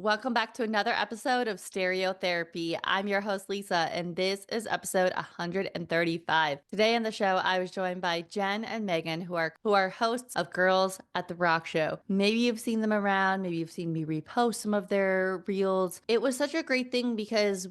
Welcome back to another episode of Stereotherapy. I'm your host, Lisa, and this is episode 135. Today on the show, I was joined by Jenn and Megan, who are hosts of Girls at the Rock Show. Maybe you've seen them around, maybe you've seen me repost some of their reels. It was such a great thing because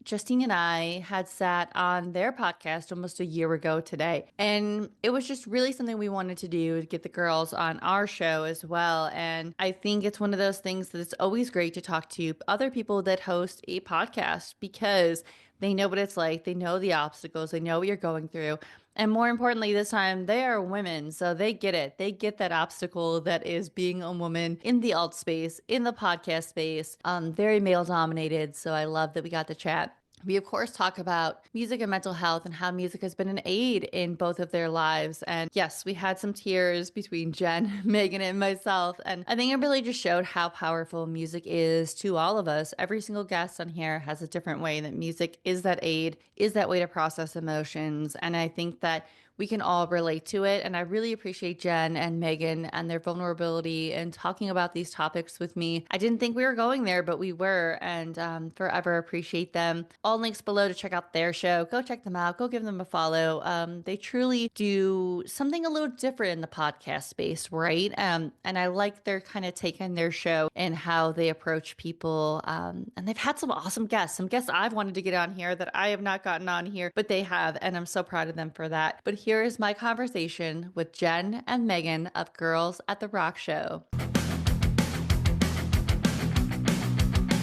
Justine and I had sat on their podcast almost a year ago today. And it was just really something we wanted to do to get the girls on our show as well. And I think it's one of those things that it's always great to talk to other people that host a podcast because they know what it's like. They know the obstacles. They know what you're going through. And more importantly, this time they are women, so they get it. They get that obstacle that is being a woman in the alt space, in the podcast space, very male dominated. So I love that we got to chat. We, of course, talk about music and mental health and how music has been an aid in both of their lives. And yes, we had some tears between Jenn, Megan, and myself. And I think it really just showed how powerful music is to all of us. Every single guest on here has a different way that music is that aid, is that way to process emotions. And I think that we can all relate to it. And I really appreciate Jenn and Megan and their vulnerability and talking about these topics with me. I didn't think we were going there, but we were, and forever appreciate them. All links below to check out their show. Go check them out. Go give them a follow. They truly do something a little different in the podcast space, right? And I like their kind of take on their show and how they approach people. And they've had some awesome guests, some guests I've wanted to get on here that I have not gotten on here, but they have, and I'm so proud of them for that. But here is my conversation with Jenn and Megan of Girls at the Rock Show.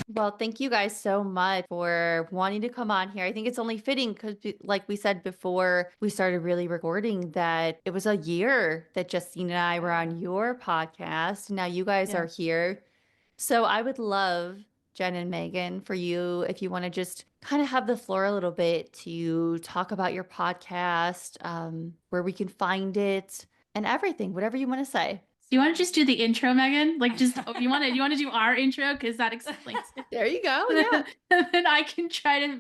Well, thank you guys so much for wanting to come on here. I think it's only fitting because, like we said before we started really recording, that it was a year that Justine and I were on your podcast. Now you guys are here. So I would love, Jenn and Megan, for you, if you want to just kind of have the floor a little bit to talk about your podcast, where we can find it, and everything, whatever you want to say. Do you want to just do the intro, Megan? Like, just you want to do our intro because that explains it. There you go. Yeah. And then I can try to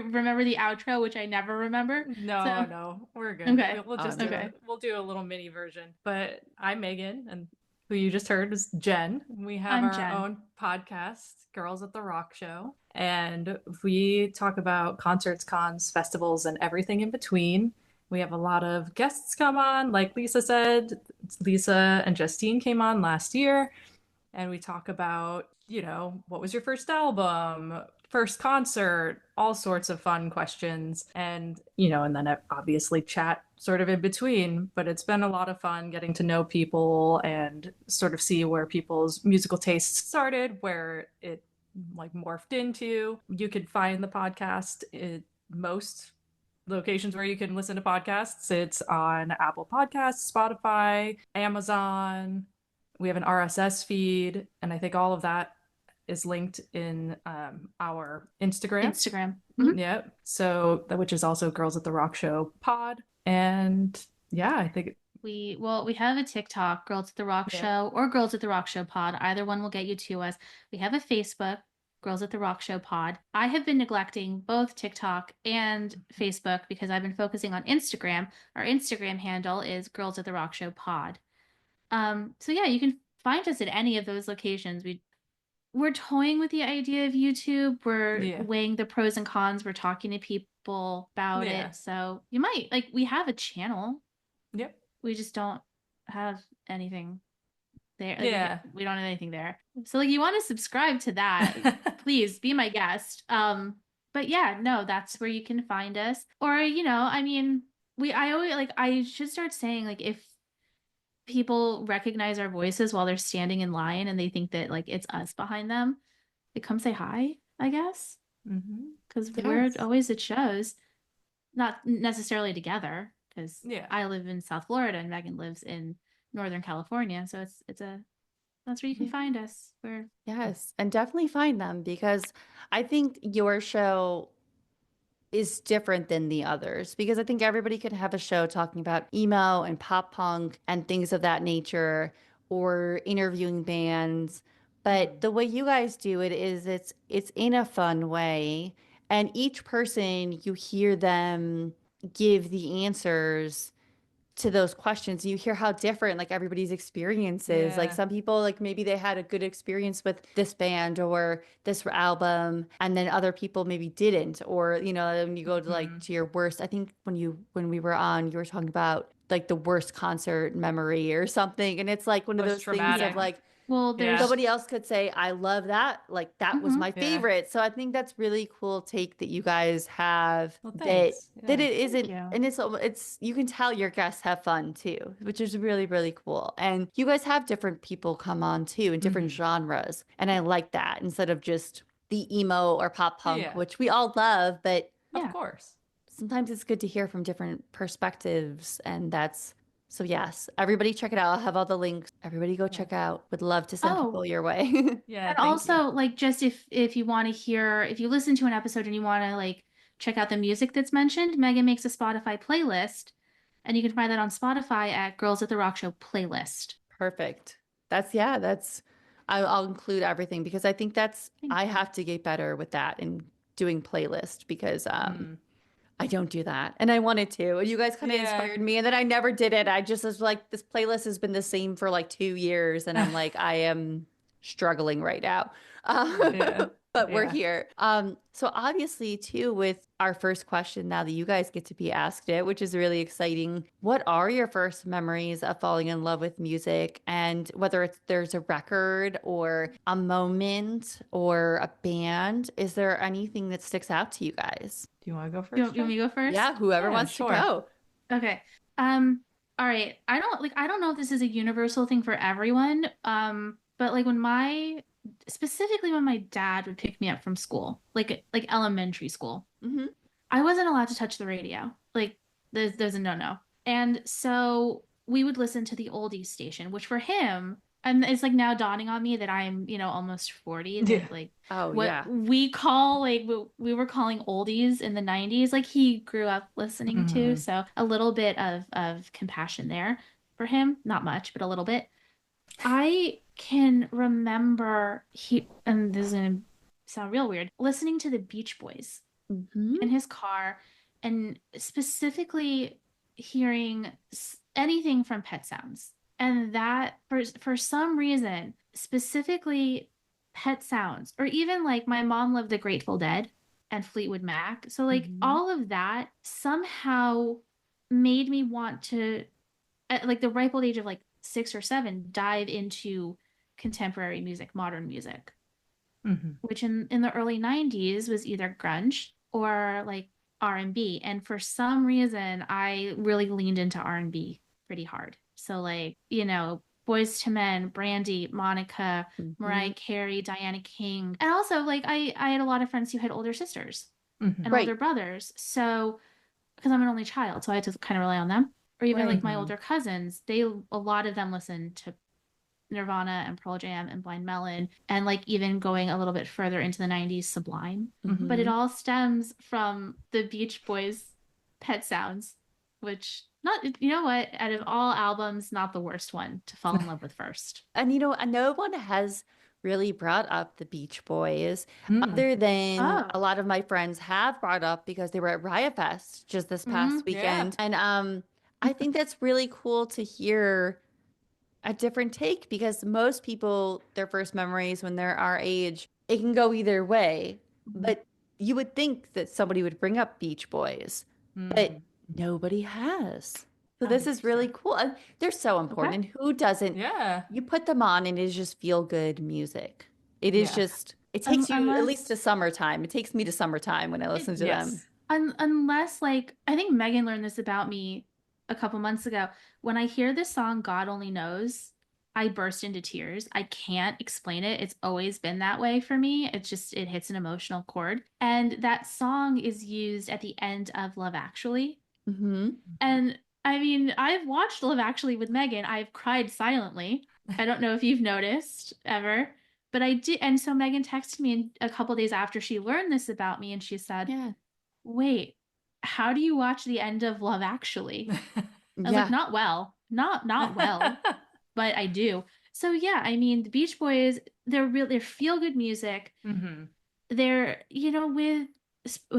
remember the outro, which I never remember. No, we're good. Okay. We'll just we'll do a little mini version. But I'm Megan, and who you just heard is Jenn. We have our own podcast, Girls at the Rock Show, and we talk about concerts, cons, festivals, and everything in between. We have a lot of guests come on, like Lisa said. Lisa and Justine came on last year, and we talk about, what was your first album, first concert, all sorts of fun questions, and then obviously chat sort of in between. But it's been a lot of fun getting to know people and sort of see where people's musical tastes started, where it like morphed into. You could find the podcast at most locations where you can listen to podcasts. It's on Apple Podcasts, Spotify, Amazon. We have an RSS feed, and I think all of that is linked in our Instagram. Mm-hmm. Yeah. So, which is also Girls at the Rock Show pod. And yeah, I think we have a TikTok, Girls at the Rock Show, or Girls at the Rock Show pod. Either one will get you to us. We have a Facebook, Girls at the Rock Show pod. I have been neglecting both TikTok and Facebook because I've been focusing on Instagram. Our Instagram handle is Girls at the Rock Show pod. So yeah, you can find us at any of those locations. We're toying with the idea of YouTube. We're weighing the pros and cons. We're talking to people about it. So you might, we have a channel. Yep. We just don't have anything there. We don't have anything there. So you want to subscribe to that, please be my guest. But yeah, no, that's where you can find us. Or, I should start saying, if people recognize our voices while they're standing in line and they think that it's us behind them, they come say hi, I guess. Because we're always at shows, not necessarily together, because I live in South Florida and Megan lives in Northern California. So that's where you can find us. And definitely find them, because I think your show is different than the others, because I think everybody could have a show talking about emo and pop punk and things of that nature, or interviewing bands. But the way you guys do it is it's in a fun way, and each person, you hear them give the answers to those questions, you hear how different like everybody's experiences. Like Yeah. some people, like maybe they had a good experience with this band or this album, and then other people maybe didn't. Or, you know, when you go to like to your worst, I think when we were on, you were talking about like the worst concert memory or something. And it's like one of Most those things of traumatic. like, Well, Yeah. there's somebody else could say, I love that. Like that was my Yeah. favorite. So I think that's really cool take that you guys have Well, that thanks. that Yeah. it isn't, you. and it's you can tell your guests have fun too, which is really, really cool. And you guys have different people come on too in different genres. And I like that instead of just the emo or pop punk, Yeah. which we all love, but Of Yeah. course. sometimes it's good to hear from different perspectives. And that's so yes, everybody check it out. I'll have all the links. Everybody go check out. Would love to send people Oh, your way. Yeah. and Thank you. also like just if you want to hear, if you listen to an episode and you want to like check out the music that's mentioned, Megan makes a Spotify playlist, and you can find that on Spotify at Girls at the Rock Show playlist. Perfect. That's I'll include everything because I think I have to get better with that and doing playlist because I don't do that. And I wanted to. And you guys kind of Yeah. inspired me. And then I never did it. I just was like, this playlist has been the same for like 2 years. And I'm like, I am struggling right now. Yeah. But we're Yeah. here. So obviously, too, with our first question now that you guys get to be asked it, which is really exciting. What are your first memories of falling in love with music? And whether there's a record or a moment or a band, is there anything that sticks out to you guys? Do you want to go You first? want me to go first? Yeah, whoever Yeah, wants sure. to go. Okay. All right. I don't know if this is a universal thing for everyone. But like specifically when my dad would pick me up from school, like elementary school, I wasn't allowed to touch the radio. Like there's a no. And so we would listen to the oldies station, which for him, and it's like now dawning on me that I'm, almost 40, that Yeah. like Oh, what yeah. we call like what we were calling oldies in the 90s, like he grew up listening to. So a little bit of compassion there for him, not much, but a little bit. I can remember and this is gonna sound real weird, listening to the Beach Boys in his car, and specifically hearing anything from Pet Sounds. And that for some reason, specifically Pet Sounds, or even like my mom loved the Grateful Dead and Fleetwood Mac. So like all of that somehow made me want to, at like the ripe old age of like 6 or 7, dive into contemporary music, modern music, which in the early 90s was either grunge or like R&B. And for some reason, I really leaned into R&B pretty hard. So like, Boys to Men, Brandy, Monica, Mariah Carey, Diana King. And also like I had a lot of friends who had older sisters and older brothers. So because I'm an only child, so I had to kind of rely on them. Or even like my older cousins, a lot of them listened to Nirvana and Pearl Jam and Blind Melon, and like even going a little bit further into the 90s, Sublime. But it all stems from the Beach Boys' Pet Sounds, which, not, you know what, out of all albums, not the worst one to fall in love with first. And no one has really brought up the Beach Boys other than a lot of my friends have brought up because they were at Riot Fest just this past weekend. And I think that's really cool to hear a different take because most people, their first memories when they're our age, it can go either way. But you would think that somebody would bring up Beach Boys, but nobody has. So this is really cool. And they're so important. And who doesn't? Yeah. You put them on and it is just feel good music. It is just, it takes you at least to summertime. It takes me to summertime when I listen to them. Unless like, I think Megan learned this about me a couple months ago. When I hear this song, God Only Knows, I burst into tears. I can't explain it. It's always been that way for me. It hits an emotional chord. And that song is used at the end of Love Actually. And I mean, I've watched Love Actually with Megan. I've cried silently. I don't know if you've noticed ever, but I did. And so Megan texted me a couple days after she learned this about me, and she said, wait, how do you watch the end of Love Actually? I was like, not well, not well, but I do. So yeah, I mean, the Beach Boys, they're feel good music. They're, with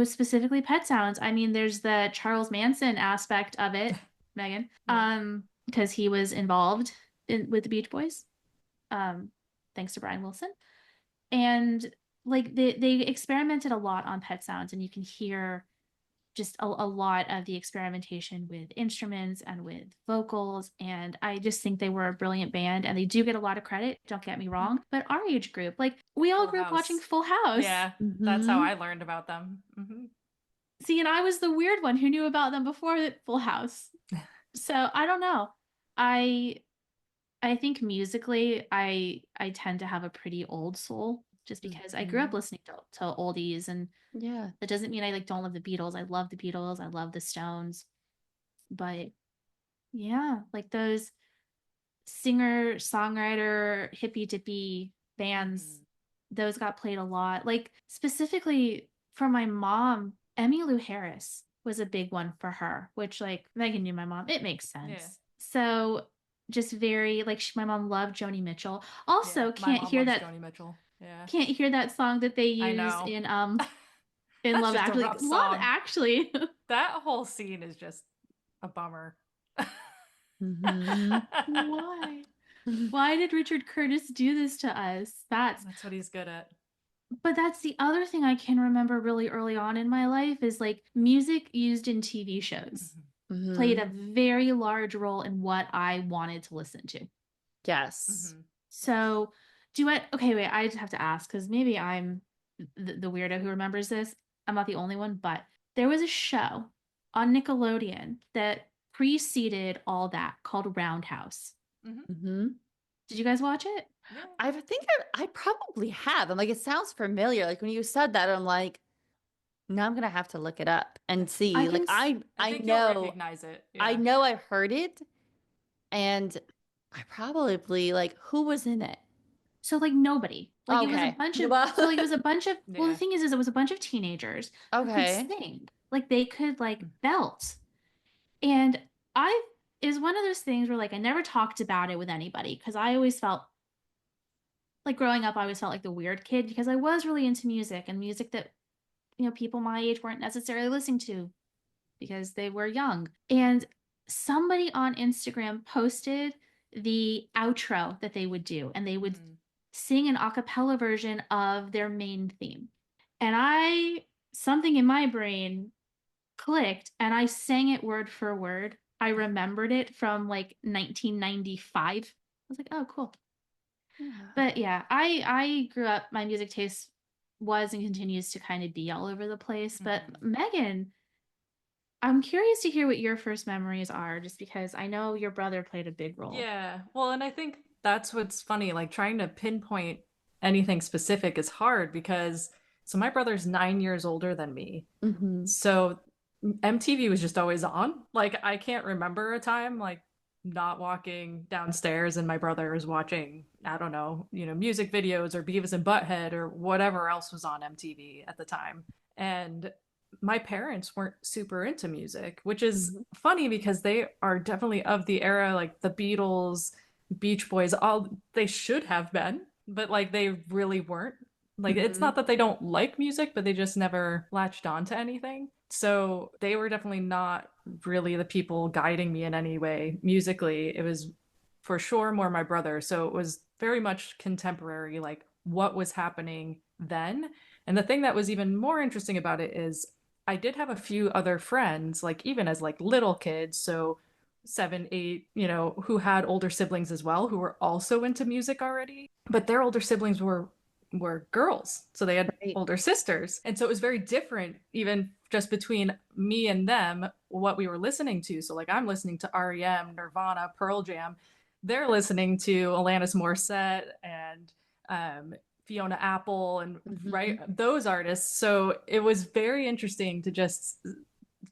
specifically Pet Sounds. I mean, there's the Charles Manson aspect of it, Megan. Yeah. Because he was involved with the Beach Boys. Thanks to Brian Wilson. And like they experimented a lot on Pet Sounds, and you can hear just a lot of the experimentation with instruments and with vocals. And I just think they were a brilliant band, and they do get a lot of credit, don't get me wrong. But our age group, like we all Full grew up House. watching Full House. Yeah, that's how I learned about them. See, and I was the weird one who knew about them before Full House. So I don't know. I I think musically I tend to have a pretty old soul just because I grew up listening to oldies, and Yeah. that doesn't mean I like don't love the Beatles. I love the Beatles. I love the Stones. But yeah, like those singer, songwriter, hippy dippy bands, those got played a lot. Like specifically for my mom, Emmylou Harris was a big one for her, which like Megan knew my mom. It makes sense. Yeah. So just very like my mom loved Joni Mitchell. Also, Yeah, can't hear that Joni Mitchell. Yeah. can't hear that song that they I use know. in That's Love just a Actually. rough Love song. Actually. That whole scene is just a bummer. Why? Why did Richard Curtis do this to us? That's what he's good at. But that's the other thing I can remember really early on in my life is like music used in TV shows played a very large role in what I wanted to listen to. Yes. So okay, wait, I just have to ask because maybe I'm the weirdo who remembers this. I'm not the only one, but there was a show on Nickelodeon that preceded all that called Roundhouse. Did you guys watch it? Yeah. I think I probably have. I'm like, it sounds familiar. Like when you said that, I'm like, now I'm gonna have to look it up and see. I Like I think know you'll recognize it. Yeah. I know I've heard it, and I probably like who was in it. So like nobody. Like it was a Okay. bunch of Well, so like it was a bunch of well the Yeah. thing is it was a bunch of teenagers who could okay. sing. Like they could like belt. And I it was one of those things where like I never talked about it with anybody because I always felt like growing up I always felt like the weird kid because I was really into music and music that people my age weren't necessarily listening to because they were young. And somebody on Instagram posted the outro that they would do and they would sing an a cappella version of their main theme. And something in my brain clicked and I sang it word for word. I remembered it from like 1995. I was like, oh, cool. Yeah. But yeah, I grew up, my music taste was and continues to kind of be all over the place. But Megan, I'm curious to hear what your first memories are, just because I know your brother played a big role. Yeah. Well, and I think that's what's funny. Like trying to pinpoint anything specific is hard because so my brother's 9 years older than me. So MTV was just always on. Like I can't remember a time like not walking downstairs and my brother is watching, I don't know, music videos or Beavis and Butthead or whatever else was on MTV at the time. And my parents weren't super into music, which is funny because they are definitely of the era like the Beatles, Beach Boys, all they should have been, but like they really weren't. Like it's not that they don't like music, but they just never latched on to anything. So they were definitely not really the people guiding me in any way musically. It was for sure more my brother. So it was very much contemporary, like what was happening then. And the thing that was even more interesting about it is I did have a few other friends, like even as like little kids, so 7, 8, who had older siblings as well, who were also into music already. But their older siblings were girls, so they had older sisters, and so it was very different, even just between me and them, what we were listening to. So like I'm listening to REM, Nirvana, Pearl Jam. They're listening to Alanis Morissette and Fiona Apple and right those artists. So it was very interesting to just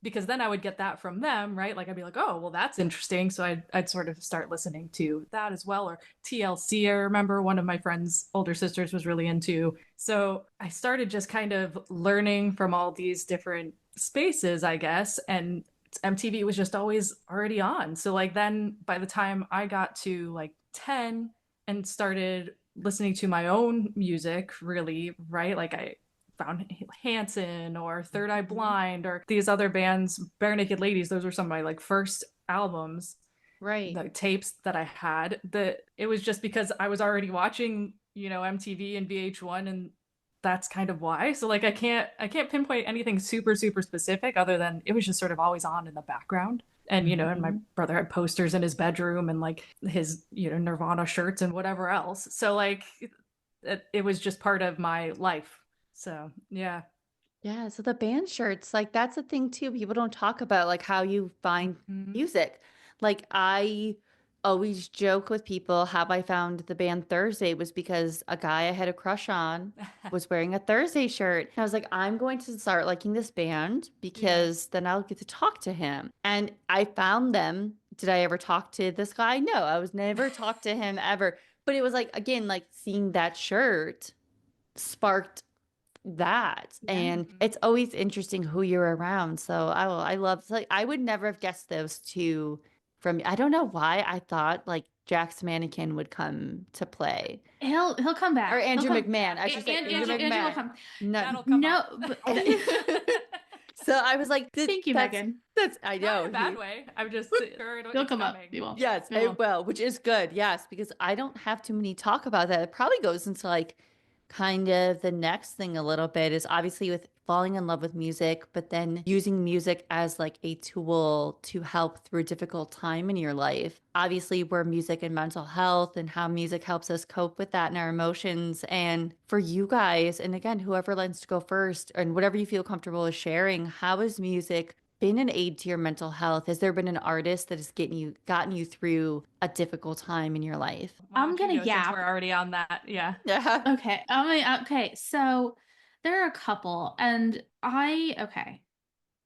because then I would get that from them, right? Like I'd be like, oh, well, that's interesting. So I'd sort of start listening to that as well. Or TLC, I remember one of my friend's older sisters was really into. So I started just kind of learning from all these different spaces, I guess. And MTV was just always already on. So like then by the time I got to like 10 and started listening to my own music, really, right? Like I found Hanson or Third Eye Blind or these other bands, Bare Naked Ladies. Those were some of my like first albums, Right. the tapes that I had, that it was just because I was already watching, MTV and VH1, and that's kind of why. So like I can't pinpoint anything super super specific other than it was just sort of always on in the background. And and my brother had posters in his bedroom and like his Nirvana shirts and whatever else. So like it was just part of my life. So yeah. Yeah, so the band shirts, like that's a thing too. People don't talk about like how you find music. Like I always joke with people how I found the band Thursday was because a guy I had a crush on was wearing a Thursday shirt. And I was like, I'm going to start liking this band because then I'll get to talk to him. And I found them. Did I ever talk to this guy? No, I was never talked to him ever. But it was like, again, like seeing that shirt sparked that. And it's always interesting who you're around. So I love, like I would never have guessed those two from, I don't know why I thought like Jack's Mannequin would come to play. He'll come back. Or Andrew He'll McMahon. I should say Andrew will come. That'll come no, up. but So I was like, thank you, Megan. That's I know. Not in a bad way. I'm just sure He'll come up. He will. Yes, it will, which is good. Yes, because I don't have too many talk about that. It probably goes into like kind of the next thing a little bit is obviously with falling in love with music, but then using music as like a tool to help through a difficult time in your life. Obviously, we're music and mental health and how music helps us cope with that and our emotions. And for you guys, and again, whoever lends to go first and whatever you feel comfortable with sharing, how has music been an aid to your mental health? Has there been an artist that has gotten you through a difficult time in your life? I'm gonna yap. Since we're already on that. Yeah. Okay. Okay. So there are a couple, and okay.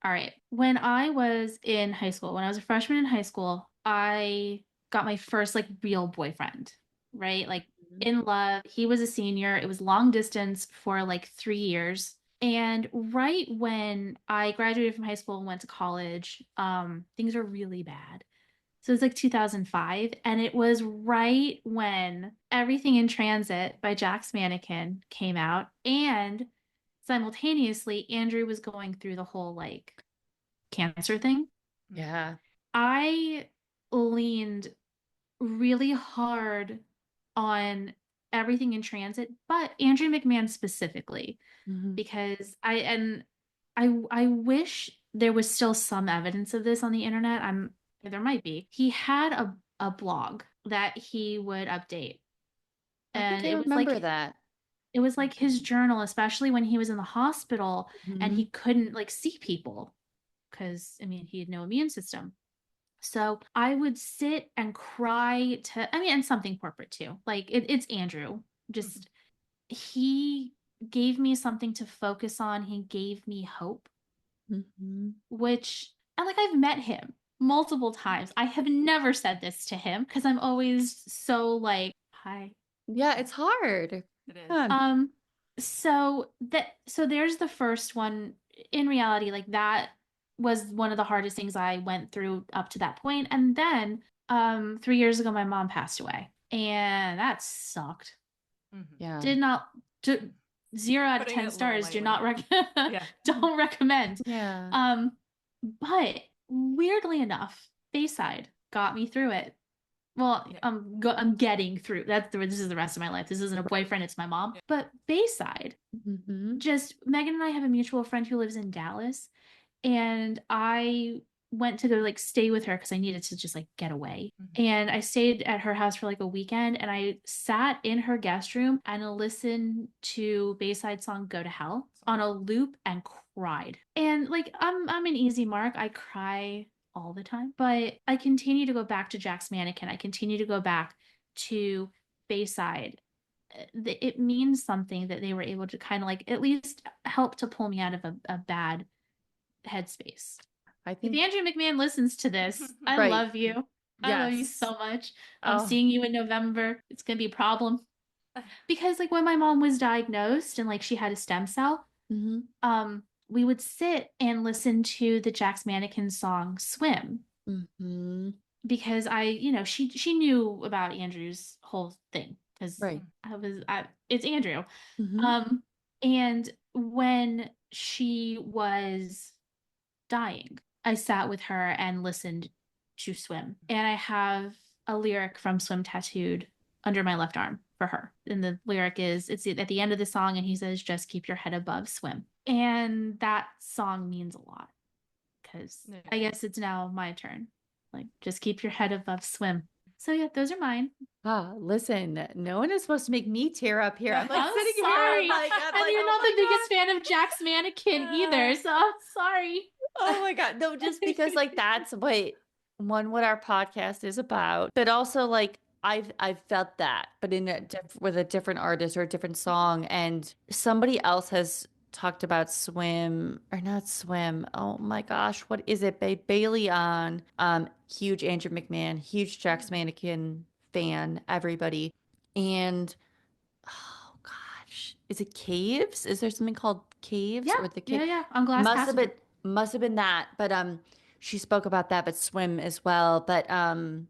All right. When I was in high school, when I was a freshman in high school, I got my first like real boyfriend, right? Like in love. He was a senior. It was long distance for like 3 years. And right when I graduated from high school and went to college, things were really bad. So it's like 2005. And it was right when Everything in Transit by Jack's Mannequin came out. And simultaneously, Andrew was going through the whole like cancer thing. Yeah. I leaned really hard on Everything in Transit, but Andrew McMahon specifically, because I wish there was still some evidence of this on the internet. There might be. He had a blog that he would update. I think I remember that. It was like his journal, especially when he was in the hospital and he couldn't like see people because I mean he had no immune system. So I would sit and cry and something corporate too. Like it's Andrew. Just he gave me something to focus on. He gave me hope, which, and like I've met him multiple times. I have never said this to him because I'm always so like, hi. Yeah, it's hard. It is. So there's the first one. In reality, like that was one of the hardest things I went through up to that point. And then 3 years ago, my mom passed away. And that sucked. Yeah. Did not 0 out of 10 stars. Do not don't recommend. Yeah. But weirdly enough, Bayside got me through it. Well, I'm getting through. This is the rest of my life. This isn't a boyfriend, it's my mom. But Bayside, just Megan and I have a mutual friend who lives in Dallas, and I went to go like stay with her because I needed to just like get away. And I stayed at her house for like a weekend, and I sat in her guest room and listened to Bayside song "Go to Hell" on a loop and cried. And like I'm an easy mark. I cry all the time, but I continue to go back to Jack's Mannequin. I continue to go back to Bayside. It means something that they were able to kind of like at least help to pull me out of a bad headspace. I think if Andrew McMahon listens to this, I love you. I love you so much. I'm seeing you in November. It's gonna be a problem. Because like when my mom was diagnosed and like she had a stem cell, we would sit and listen to the Jack's Mannequin song "Swim," because she knew about Andrew's whole thing because it's Andrew. And when she was dying, I sat with her and listened to swim. And I have a lyric from Swim tattooed under my left arm for her. And the lyric is, it's at the end of the song, and he says, just keep your head above, swim. And that song means a lot because I guess it's now my turn. Like, just keep your head above, swim. So yeah, those are mine. Listen, no one is supposed to make me tear up here. I'm like I'm sitting sorry. here. And you're not the biggest fan of Jack's Mannequin either, so I'm sorry. Oh my God. No, just because like that's what our podcast is about. But also like I've felt that, but with a different artist or a different song. And somebody else has talked about Swim or not Swim. Oh my gosh, what is it? Bailey on huge Andrew McMahon, huge Jack's Mannequin fan, everybody. And oh gosh, is it Caves? Is there something called Caves Yeah, or the yeah, on Glass Passenger. Must have been that, but she spoke about that, but Swim as well. But and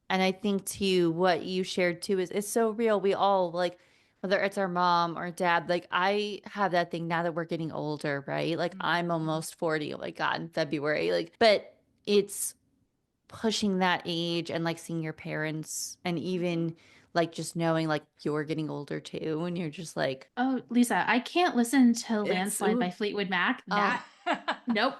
I think too, what you shared too is it's so real. We all like, whether it's our mom or dad, like I have that thing now that we're getting older, right? Like I'm almost 40, oh my God, in February. Like, but it's pushing that age and like seeing your parents and even like just knowing like you're getting older too, and you're just like, oh, Lisa, I can't listen to it's Landslide by Fleetwood Mac. That nope.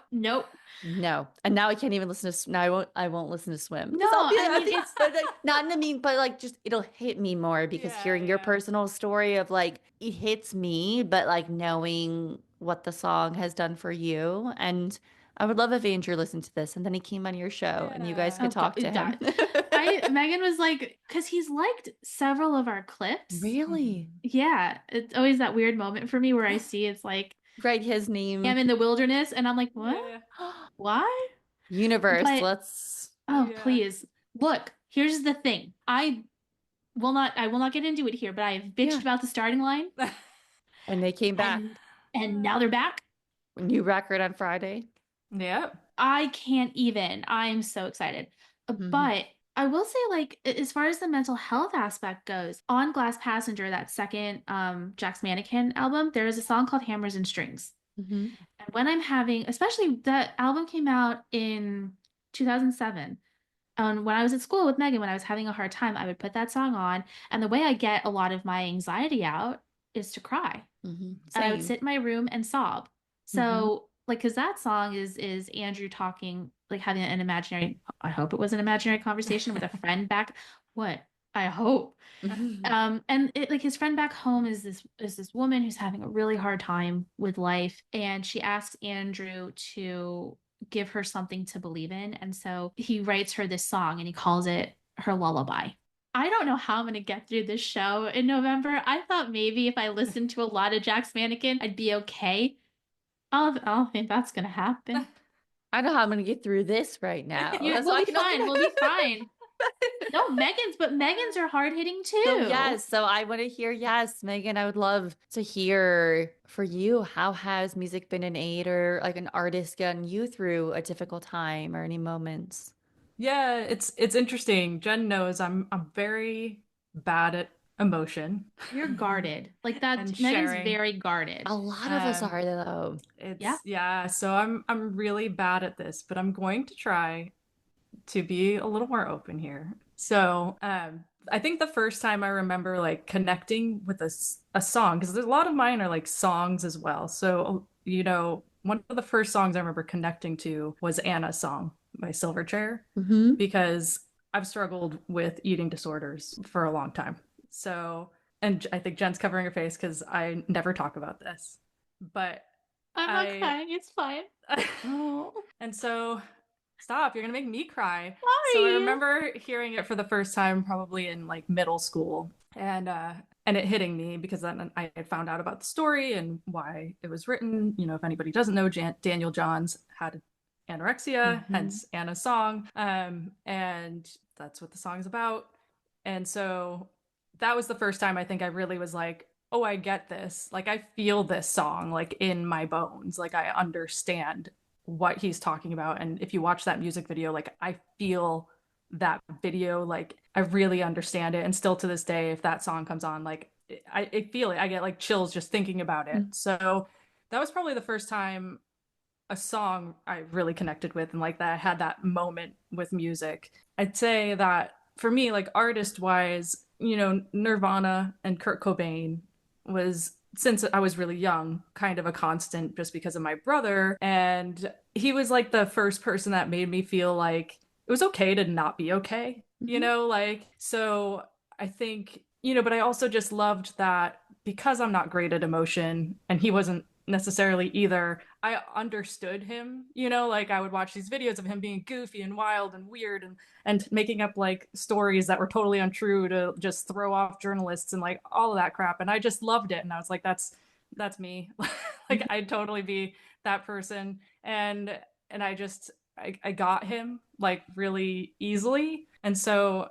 No, and now I can't even listen to. Now I won't listen to Swim. No, I mean it's like, not in a mean, but like just it'll hit me more because hearing your personal story of like it hits me, but like knowing what the song has done for you. And I would love if Andrew listened to this and then he came on your show and you guys could talk to him. Megan was like, because he's liked several of our clips. Really? Yeah, it's always that weird moment for me where I see it's like write his name. I'm in the wilderness, and I'm like, what? Why? Universe, but, let's. Oh, please. Look, here's the thing. I will not get into it here, but I have bitched about the starting line. And they came back. And now they're back. New record on Friday. Yep. I can't even. I'm so excited. But I will say, like, as far as the mental health aspect goes, on Glass Passenger, that second Jack's Mannequin album, there is a song called Hammers and Strings. And when I'm having, especially that album came out in 2007. And when I was at school with Megan, when I was having a hard time, I would put that song on. And the way I get a lot of my anxiety out is to cry. And I would sit in my room and sob. So, like, because that song is Andrew talking, like having an imaginary, I hope it was an imaginary conversation with a friend back. What? I hope. And it, like his friend back home is this woman who's having a really hard time with life, and she asks Andrew to give her something to believe in, and so he writes her this song and he calls it her lullaby. I don't know how I'm gonna get through this show in November. I thought maybe if I listened to a lot of Jack's Mannequin, I'd be okay. I don't think that's gonna happen. I know how I'm gonna get through this right now. We'll be fine. We'll be fine. No, Megan's are hard hitting too. So yes, so I want to hear, yes, Megan, I would love to hear for you, how has music been an aid or like an artist gotten you through a difficult time or any moments? Yeah, it's interesting. Jen knows I'm very bad at emotion. You're guarded. Like that. Megan's very guarded. A lot of us are though. So I'm really bad at this, but I'm going to try to be a little more open here. So I think the first time I remember like connecting with a song, because there's a lot of mine are like songs as well. So, you know, one of the first songs I remember connecting to was Anna's song by Silverchair, because I've struggled with eating disorders for a long time. So, and I think Jen's covering her face because I never talk about this, but I'm not crying. It's fine. And so stop, you're gonna make me cry. Why? So I remember hearing it for the first time probably in like middle school, and it hitting me because then I had found out about the story and why it was written. You know, if anybody doesn't know, Daniel Johns had anorexia, hence Anna's song, and that's what the song's about. And so that was the first time I think I really was like, oh, I get this. Like I feel this song like in my bones. Like I understand what he's talking about. And if you watch that music video, like I feel that video, like I really understand it. And still to this day, if that song comes on, like I feel it. I get like chills just thinking about it. So that was probably the first time a song I really connected with, and like that I had that moment with music. I'd say that for me, like artist wise, Nirvana and Kurt Cobain was, since I was really young, kind of a constant just because of my brother. And he was like the first person that made me feel like it was okay to not be okay, like, so I think, but I also just loved that because I'm not great at emotion and he wasn't necessarily either, I understood him, like I would watch these videos of him being goofy and wild and weird and making up like stories that were totally untrue to just throw off journalists and like all of that crap. And I just loved it. And I was like, that's me. Like I'd totally be that person. And I got him like really easily. And so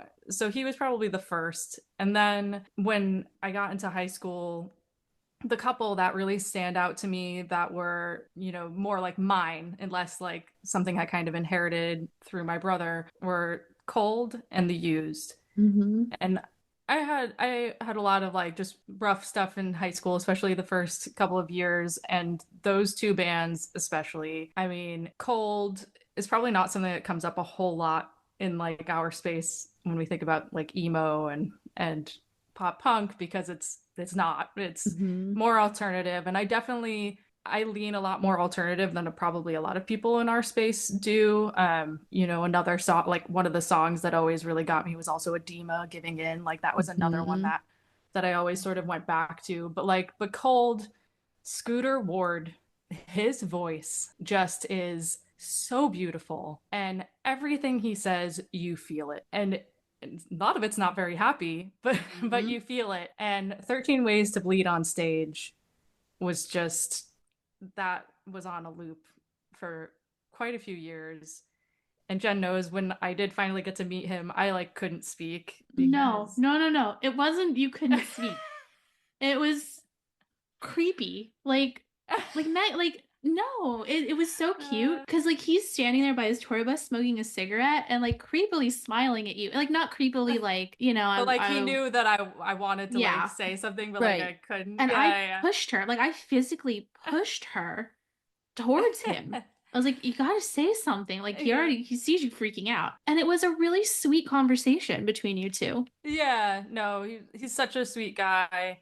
he was probably the first. And then when I got into high school, the couple that really stand out to me that were, more like mine and less like something I kind of inherited through my brother were Cold and The Used. And I had a lot of like just rough stuff in high school, especially the first couple of years. And those two bands, especially, I mean, Cold is probably not something that comes up a whole lot in like our space when we think about like emo and pop punk, because it's not. It's more alternative. And I lean a lot more alternative than probably a lot of people in our space do. Another song, like one of the songs that always really got me was also Edema, Giving In. Like that was another one that I always sort of went back to. But Cold, Scooter Ward, his voice just is so beautiful. And everything he says, you feel it. And a lot of it's not very happy, but you feel it. And 13 Ways to Bleed on Stage was just, that was on a loop for quite a few years. And Jen knows when I did finally get to meet him, I like couldn't speak. Because... No. It wasn't you couldn't speak. It was creepy. Like no, it was so cute because like he's standing there by his tour bus smoking a cigarette and like creepily smiling at you, like not creepily like but like he knew that I wanted to like say something, but like I couldn't. And I pushed her, like I physically pushed her towards him. I was like, you gotta say something. Like he sees you freaking out. And it was a really sweet conversation between you two. Yeah, no, he's such a sweet guy.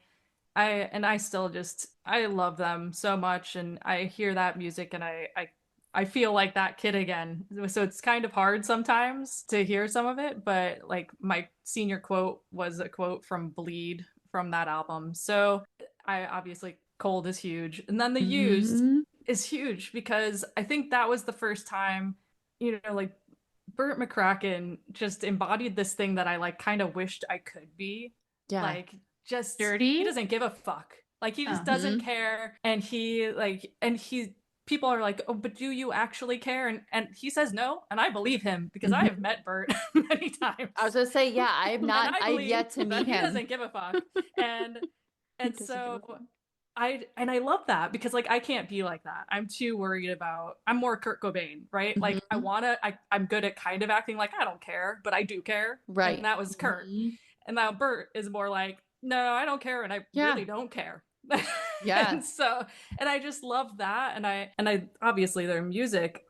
I still just, I love them so much, and I hear that music and I feel like that kid again. So it's kind of hard sometimes to hear some of it, but like my senior quote was a quote from Bleed from that album. So I obviously, Cold is huge. And then The Used is huge because I think that was the first time, like Burt McCracken just embodied this thing that I like kind of wished I could be. Yeah. Like just dirty. He doesn't give a fuck. Like he just doesn't care. And people are like, oh, but do you actually care? And he says no, and I believe him because I have met Burt many times. I was gonna say, yeah, I've yet to meet him. He doesn't give a fuck. And so I love that because like I can't be like that. I'm too worried about, I'm more Kurt Cobain, right? Like I'm good at kind of acting like I don't care, but I do care. Right. And that was Kurt. And now Burt is more like, no, I don't care, and I really don't care. Yeah. and I just love that. And I obviously their music,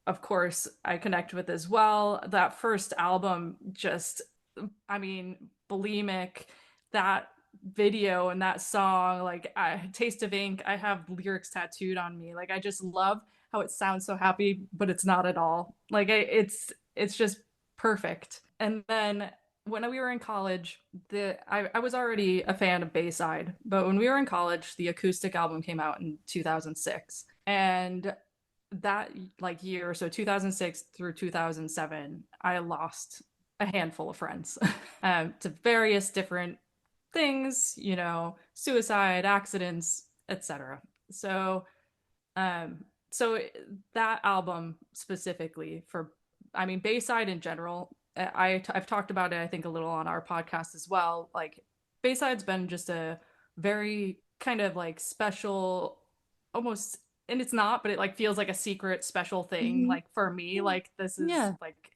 of course, I connect with as well. That first album, just, I mean, Bulimic, that video and that song, like Taste of Ink, I have lyrics tattooed on me. Like I just love how it sounds so happy, but it's not at all. Like it's just perfect. And then when we were in college, I was already a fan of Bayside, but when we were in college, the acoustic album came out in 2006. And that like year, so 2006 through 2007, I lost a handful of friends to various different things, suicide, accidents, etc. So that album specifically, Bayside in general, I've talked about it, I think, a little on our podcast as well. Like Bayside's been just a very kind of like special, almost, and it's not, but it like feels like a secret special thing. Like for me, like this is like,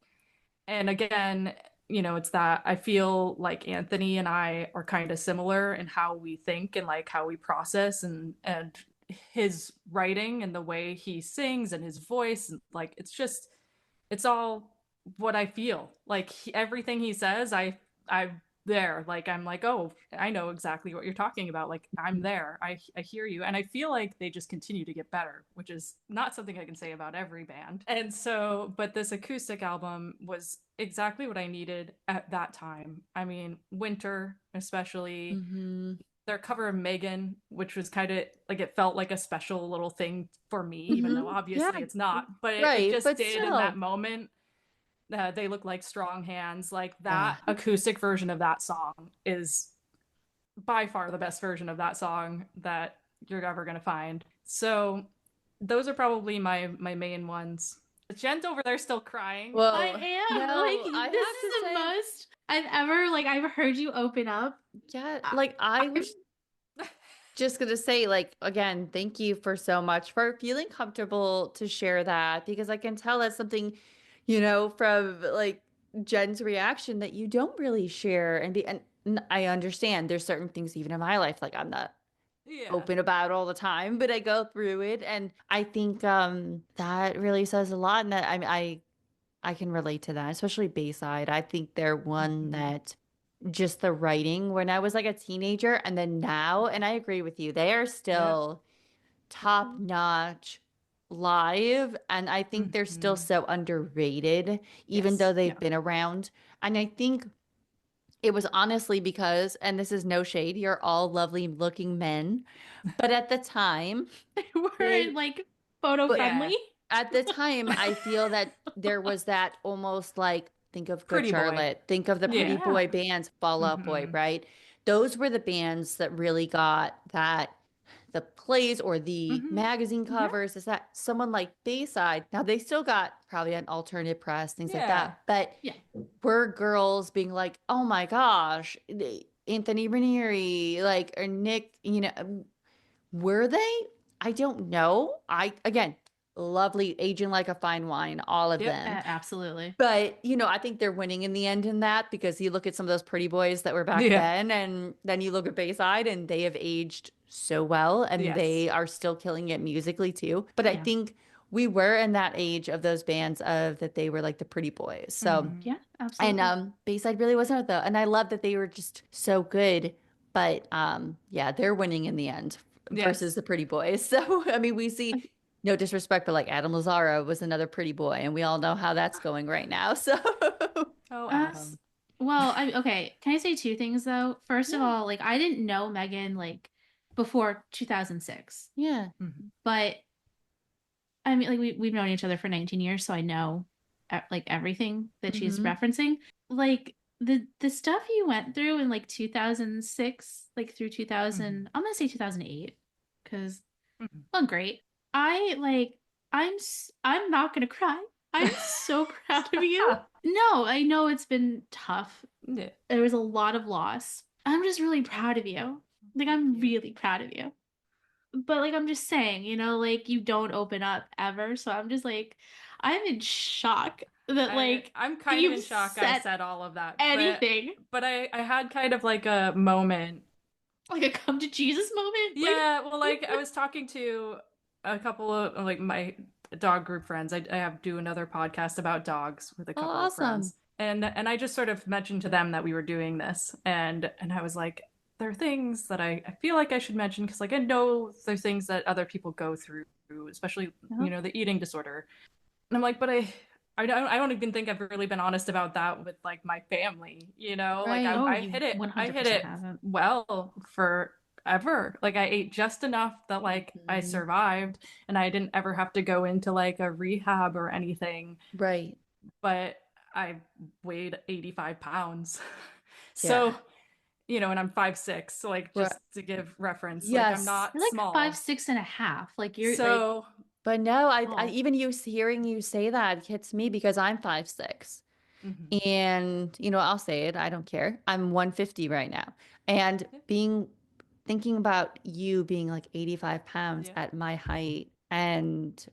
and again, it's that I feel like Anthony and I are kind of similar in how we think and like how we process, and his writing and the way he sings and his voice, and like it's all what I feel. Like everything he says, I'm there. Like I'm like, oh, I know exactly what you're talking about. Like I'm there. I hear you, and I feel like they just continue to get better, which is not something I can say about every band. And so, but this acoustic album was exactly what I needed at that time. I mean, winter especially. Mm-hmm. Their cover of Megan, which was kind of like, it felt like a special little thing for me, even though Mm-hmm. obviously Yeah. it's not, but it Right. just But did in that still. moment. They look like strong hands. Like Yeah. that acoustic version of that song is by far the best version of that song that you're ever gonna find. So those are probably my main ones. Jen's over there still crying. I Well, am like, no, I this have is to the say, most I've heard you open up. yeah, I, like I I was just gonna say, like, again, thank you for so much for feeling comfortable to share that because I can tell that's something, from like Jen's reaction that you don't really share and I understand there's certain things even in my life like I'm not Yeah. open about all the time, but I go through it and I think that really says a lot and that I can relate to that, especially Bayside. I think they're one Mm-hmm. that just the writing when I was like a teenager and then now, and I agree with you, they are Yep. still top notch live. And I think they're still Mm-hmm. so underrated, even though Yes. they've Yeah. been around. And I think it was honestly because, and this is no shade, you're all lovely looking men, but at the time, weren't they like photo but Yeah. friendly. at the time, I feel that there was that almost like, think of Good Pretty boy. Charlotte, think of the Oh pretty Yeah. yeah. boy bands, Fall Out Boy, Mm-hmm. right? Those were the bands that really got that, the plays or the Mm-hmm. magazine Yeah. covers. Is that someone like Bayside? Now they still got probably an alternate press, things like Yeah. that. But Yeah. were girls being like, oh my gosh, Anthony Ranieri, like, or Nick, were they? I don't know. Again, lovely, aging like a fine wine, all of Yep. them. Absolutely. But, I think they're winning in the end in that because you look at some of those pretty boys that were back Yeah. then, and then you look at Bayside and they have aged so well and Yes. they are still killing it musically too. But I Yeah. think we were in that age of those bands of that they were like the pretty boys. So, Mm-hmm. Yeah, and absolutely. Bayside really wasn't though. And I love that they were just so good. But yeah, they're winning in the end versus Yes. the pretty boys. So I mean, we see no disrespect, but like Adam Lazara was another pretty boy, and we all know how that's going right now. So Oh, Us. Adam. Well, okay. Can I say two things though? First of yeah, all, like I didn't know Megan like before 2006, yeah, Mm-hmm. but I mean, like we've known each other for 19 years, so I know like everything that she's hmm referencing. Like the stuff you went through in like 2006, like through Mm-hmm. 2000, I'm gonna say 2008, because Mm-hmm. well, great. I like I'm not gonna cry. I'm so proud of you. No, I know it's been tough. Yeah. There was a lot of loss. I'm just really proud of you. Like I'm really proud of you. But like I'm just saying, like you don't open up ever. So I'm just like I'm in shock that like I'm kind of you've in shock I said said all of that, anything. but I had kind of like a moment. Like a come to Jesus moment. Like Yeah, well, like I was talking to a couple of like my dog group friends. I have do another podcast about dogs with a oh, couple of awesome. friends, and I just sort of mentioned to them that we were doing this, and I was like, there are things that I feel like I should mention because like I know there's things that other people go through, especially no. the eating disorder. And I'm like, but I don't even think I've really been honest about that with like my family, like Right. Oh, I you I hit 100% it haven't. well forever. Like I ate just enough that like I Mhm. survived and I didn't ever have to go into like a rehab or anything, Right. but I weighed 85 pounds. Yeah. So, and I'm 5'6", so like Right. just to give reference, like I'm Yes. not You're like five, small. 6.5. Like you're like So, But no, I tall. even hearing you say that hits me because I'm 5'6". mhm. And, I'll say it, I don't care. I'm 150 right now. And thinking about you being like 85 pounds Yeah. at my height and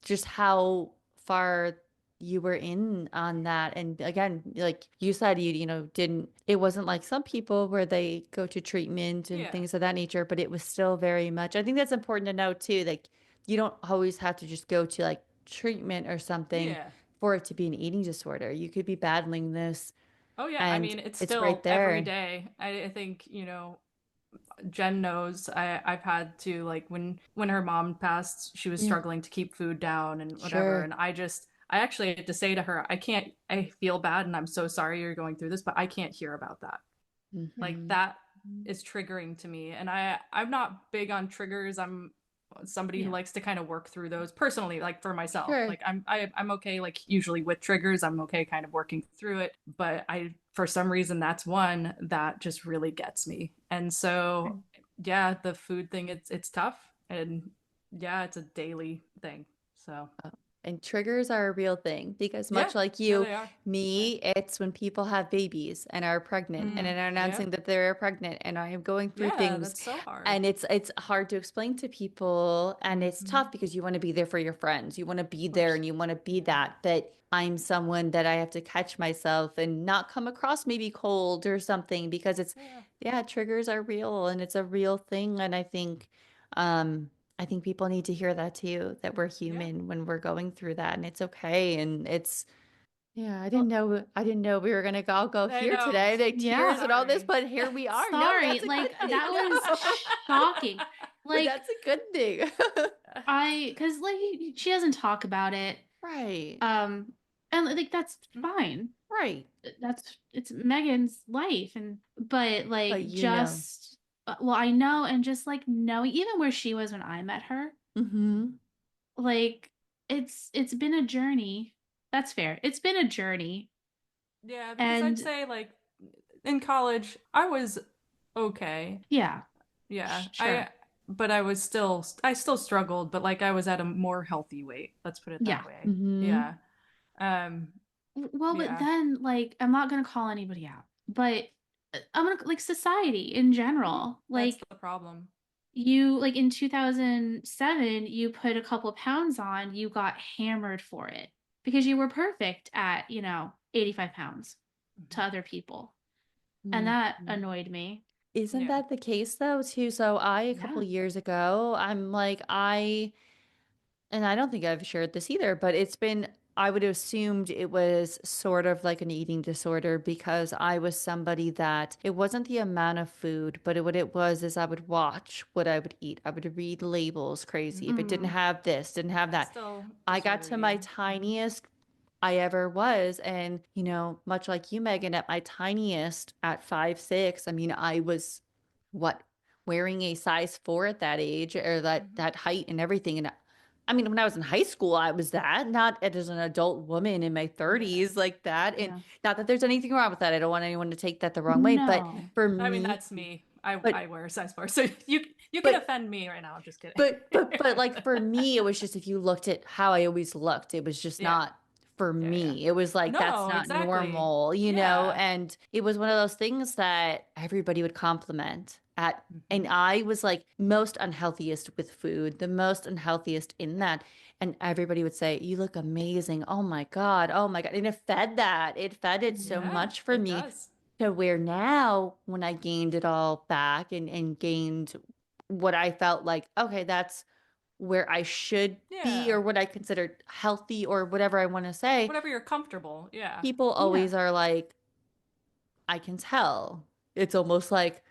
just how far you were in on that. And again, like you said, it wasn't like some people where they go to treatment and Yeah. things of that nature, but it was still very much, I think that's important to know too. Like you don't always have to just go to like treatment or something Yeah. for it to be an eating disorder. You could be battling this Oh yeah. I and mean, it's it's right still every there. day. I think, Jenn knows I've had to, like, when her mom passed, she was Yeah, struggling to keep food down and whatever, sure. and I actually had to say to her, I feel bad and I'm so sorry you're going through this, but I can't hear about that. Like Hmm. that is triggering to me, and I'm not big on triggers. I'm somebody who Yeah. likes to kind of work through those personally, like for myself. Sure. Like I'm okay, like usually with triggers I'm okay kind of working through it, but I for some reason that's one that just really gets me. And so yeah, the food thing, it's tough, and yeah, it's a daily thing. So Oh, and triggers are a real thing because yeah, much like yeah, you, they are. Yeah. me, it's when people have babies and are pregnant and Mm, are yeah. announcing that they're pregnant and I am going through Yeah, things that's so hard. and it's hard to explain to people and it's Mm-hmm. tough because you want to be there for your friends. You want to be Of there course. and you want to be Yeah. that, but I'm someone that I have to catch myself and not come across maybe cold or something because Yeah. yeah, triggers are real and it's a real thing and um I think people need to hear that too, that we're Yeah. human when we're going through that and it's okay. And yeah, Well, I didn't know we were gonna all go I here know. today, like Yeah. tears and all this, Sorry. but here we are. No, Sorry. that's a Like good thing. that was shocking. But Like that's a good thing. cuz like she doesn't talk about it. Right. Um and like that's fine. Right. It's Megan's life, and but But like you know. just well, I know, and just like knowing even where she was when I met her, Mm-hmm. like it's been a journey. That's fair. It's been a journey. Yeah, because I'd And say, like, in college I was okay. yeah, Yeah. sure. But I still struggled, but like I was at a more healthy weight. Let's put it Yeah. that way. Mm-hmm. Yeah. Um Well, but yeah. then like I'm not gonna call anybody out, but I'm gonna like society in Mhm. general. That's Like the problem. you like in 2007, you put a couple pounds on, you got hammered for it because you were perfect at, 85 pounds to Mhm. other people. And that Mm-hmm. annoyed me. Isn't Yeah. that the case though, too? So a couple Yeah. years ago, and I don't think I've shared this either, but I would have assumed it was sort of like an eating disorder because I was somebody that it wasn't the amount of food, but what it was is I would watch what I would eat. I would read labels crazy. If it didn't Mhm. have have this, didn't have That's that. still I got disorder to my eating. tiniest I ever was. And, much like you, Megan, at my tiniest at 5'6", I mean, I was what, wearing a size 4 at that age or Mhm. that height and everything. And I mean, when I was in high school, I was that, not as an adult woman in my Yeah. 30s like that. And Yeah. not that there's anything wrong with that. I don't want anyone to take that the wrong way. But No. for I mean, me, that's me. I but, wear a size 4. So you can but offend me right now. I'm just kidding. but like for me, it was just if you looked at how I always looked, it was just Yeah. not for Yeah, yeah. me. It was like that's No, not exactly. normal. Yeah. And it was one of those things that everybody would compliment at. And Mhm. I was like most unhealthiest with food, the most unhealthiest in that. And everybody would say, "You look amazing. Oh my God. Oh my God." And it fed that. It fed it so Mhm. Yeah, much for it me does. to where now when I gained it all back and gained what I felt like, okay, that's where I should be Yeah. or what I consider healthy or whatever I want to say, Whatever you're comfortable. Yeah. people Yeah. always are like, I can tell. It's almost like,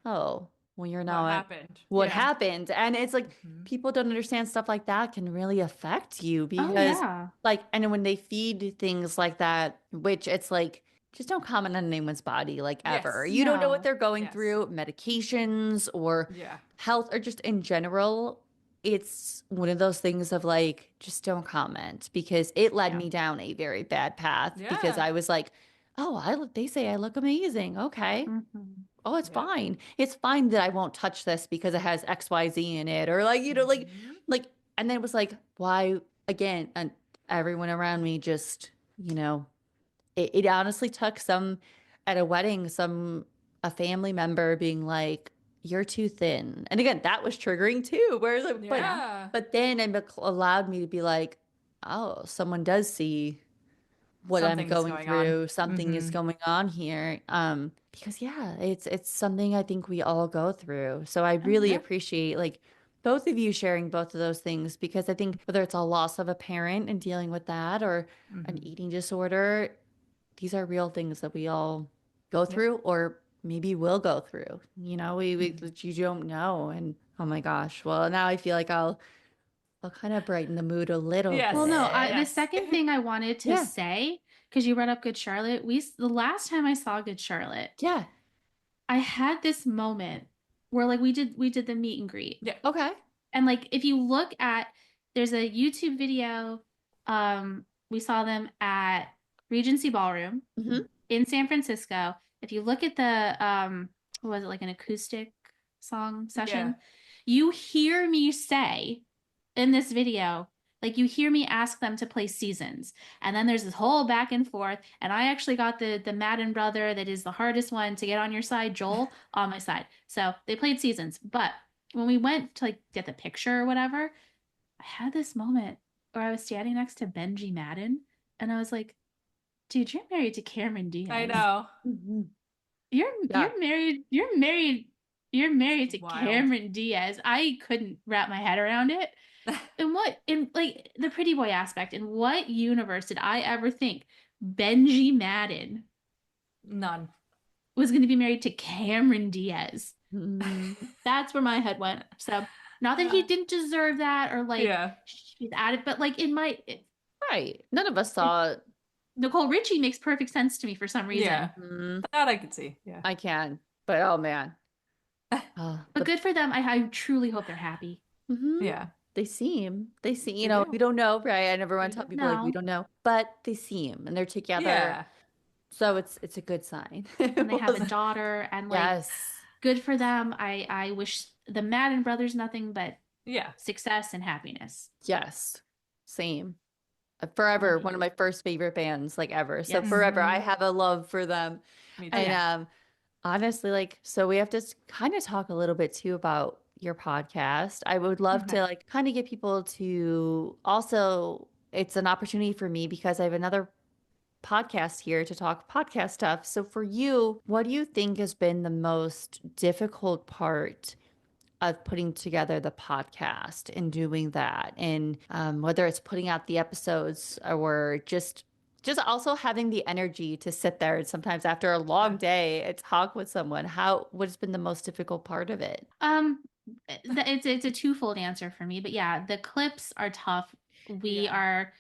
oh, well, you're What not happened? what Yeah. happened. And it's like Mhm. people don't understand stuff like that can really affect you Oh because yeah. like and when they feed things like that, which it's like just don't comment on anyone's body like ever. Yes. You don't know what No. they're going Yes. through, medications or Yeah. health or just in general. It's one of those things of like just don't comment because it led Yeah. me down a very bad path because Yeah. I was like, "Oh, they say I look amazing. Okay. Mhm. Oh, it's Yep. fine. It's fine that I won't touch this because it has XYZ in it. Or like, Mhm. like, and then it was like, why again? And everyone around me just, it honestly took at a wedding, a family member being like, you're too thin. And again, that was triggering too. Whereas, Yeah. but then it allowed me to be like, oh, someone does see what I'm Something's going going on. through, something is going on here. Because yeah, it's something I think we all go through. So I really Yeah. appreciate like both of you sharing both of those things because I think whether it's a loss of a parent and dealing with that or an Hmm. eating disorder, these are real things that we all go Yep. through or maybe will go through. We Hmm. you don't know. And oh my gosh. Well, now I feel like I'll kind of brighten the mood a little Well, Yes. no, bit. the Yes. second thing I wanted to Yeah. say, because you brought up Good Charlotte, the last time I saw Good Charlotte, Yeah. I had this moment where like we did the meet and greet. Yeah. Okay. And like if you look at there's a YouTube video, we saw them at Regency Ballroom Hmm. in San Francisco. If you look at the what was it, like an acoustic song Yeah. session, you hear me say in this video, like you hear me ask them to play Seasons. And then there's this whole back and forth. And I actually got the Madden brother that is the hardest one to get on your side, Joel, on my side. So they played Seasons. But when we went to like get the picture or whatever, I had this moment where I was standing next to Benji Madden and I was like, dude, you're married to Cameron I Diaz. know. Hmm. You're Yeah. you're married to Wild. Cameron Diaz. I couldn't wrap my head around it. In like the pretty boy aspect, in what universe did I ever think Benji Madden None. was going to be married to Cameron Diaz? Hmm. That's where my head went. So, not that he didn't deserve that or like Yeah. she's added, but like in my Right. None of us it, saw it. Nicole Richie makes perfect sense to me for some Yeah. reason. Mm, That I could see. Yeah. I can, but oh man. But good for them. I truly hope they're happy. Mhm. Yeah. They seem, They do. we don't know, right? I never We want to tell do. people like we No. don't know, but they seem and they're together. Yeah. So it's a good sign. And they have a daughter and like Yes. good for them. I wish the Madden brothers nothing but Yeah. success and happiness. Yes. Same. Forever, Okay. one of my first favorite bands like ever. So Yes. forever, I Hmm. have a love for them. Me Oh too. And yeah. honestly, like, so we have to kind of talk a little bit too about your podcast. I would love Okay. to like kind of get people to also, it's an opportunity for me because I have another podcast here to talk podcast stuff. So for you, what do you think has been the most difficult part of putting together the podcast and doing that and whether it's putting out the episodes or just also having the energy to sit there and sometimes after a long Yeah. day and talk with someone what has been the most difficult part of it? Um it's a twofold answer for me, but yeah, the clips are tough. We Yeah. are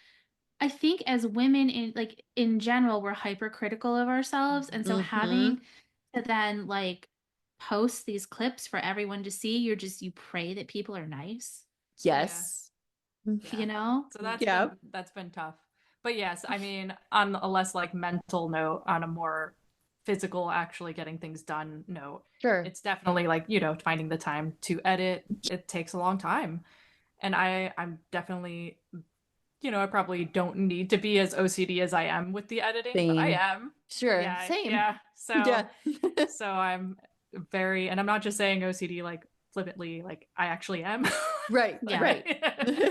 I think as women in like in general, we're hypercritical of ourselves. And so Mm-hmm. having to then like post these clips for everyone to see, you pray that people are nice, Yeah. Yes. Yeah. you know? So that's Yeah. been tough. But yes, I mean, on a less like mental note, on a more physical, actually getting things done note, Sure. it's definitely like, finding the time to edit. It takes a long time. And I'm definitely, I probably don't need to be as OCD as I am with the editing, but I Same. am. Sure. Yeah, Same. yeah. Yeah. So I'm very, and I'm not just saying OCD like flippantly, like I actually am. Right. Yeah. Right.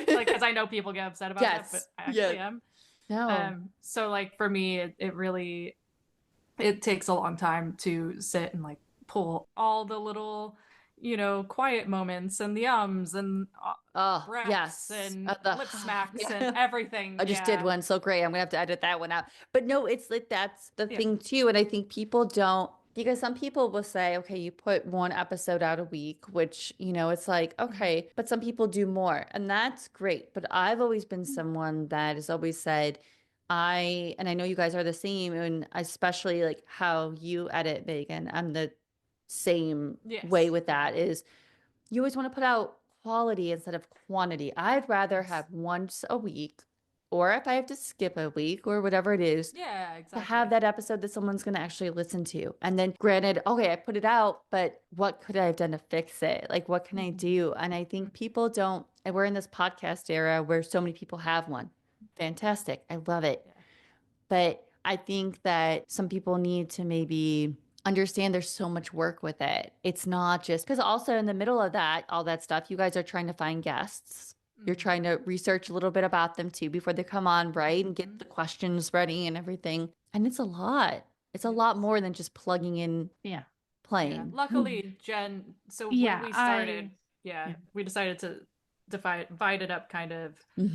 Like, because I know people get upset about that, but Yes. I Yeah. actually am. No. So like for me, it really it takes a long time to sit and like pull all the little, quiet moments and the ums and Oh, breaths yes. and lip smacks and Yeah. everything. I just did Yeah, one so great. I'm gonna have to edit that one out. But no, it's like that's the yeah, thing too. And I think people don't because some people will say, okay, you put one episode out a week, which, it's like, Mhm. okay, but some people do more, and that's great. But I've always been someone that has always said, and I know you guys are the same, and especially like how you edit, Megan. I'm the same way Yes, with yeah, that is you always want to put out quality instead of quantity. I'd rather yes, have once a week, or if I have to skip a week or whatever it is, yeah, to have exactly. that episode that someone's going to actually listen to. And then, granted, okay, I put it out, but what could I have done to fix it? Like, what can I Hmm. do? And I think people don't, and we're in this podcast era where so many people have one. Fantastic. I love it. Yeah. But I think that some people need to maybe understand there's so much work with it. It's not just because also in the middle of that, all that stuff, you guys are trying to find guests. You're trying to research a little bit about them too before they come on, right? And get the questions ready and everything. And it's a lot. It's a lot more than just plugging in playing. Yeah. Luckily, Jen, so when we started, we decided to divide it up kind of.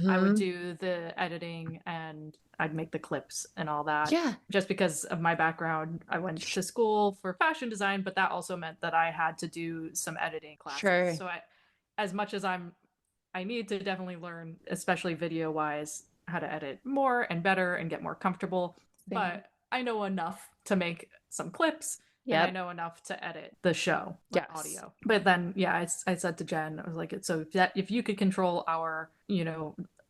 I would do the editing and I'd make the clips and all that. Yeah. Just because of my background, I went to school for fashion design, but that also meant that I had to do some editing classes. Sure. So as much as I need to definitely learn, especially video wise, how to edit more and better and get more comfortable. Same. But I know enough to make some clips. And I know enough to edit the show, like audio. But then, I said to Jen, I was like, so if you could control our,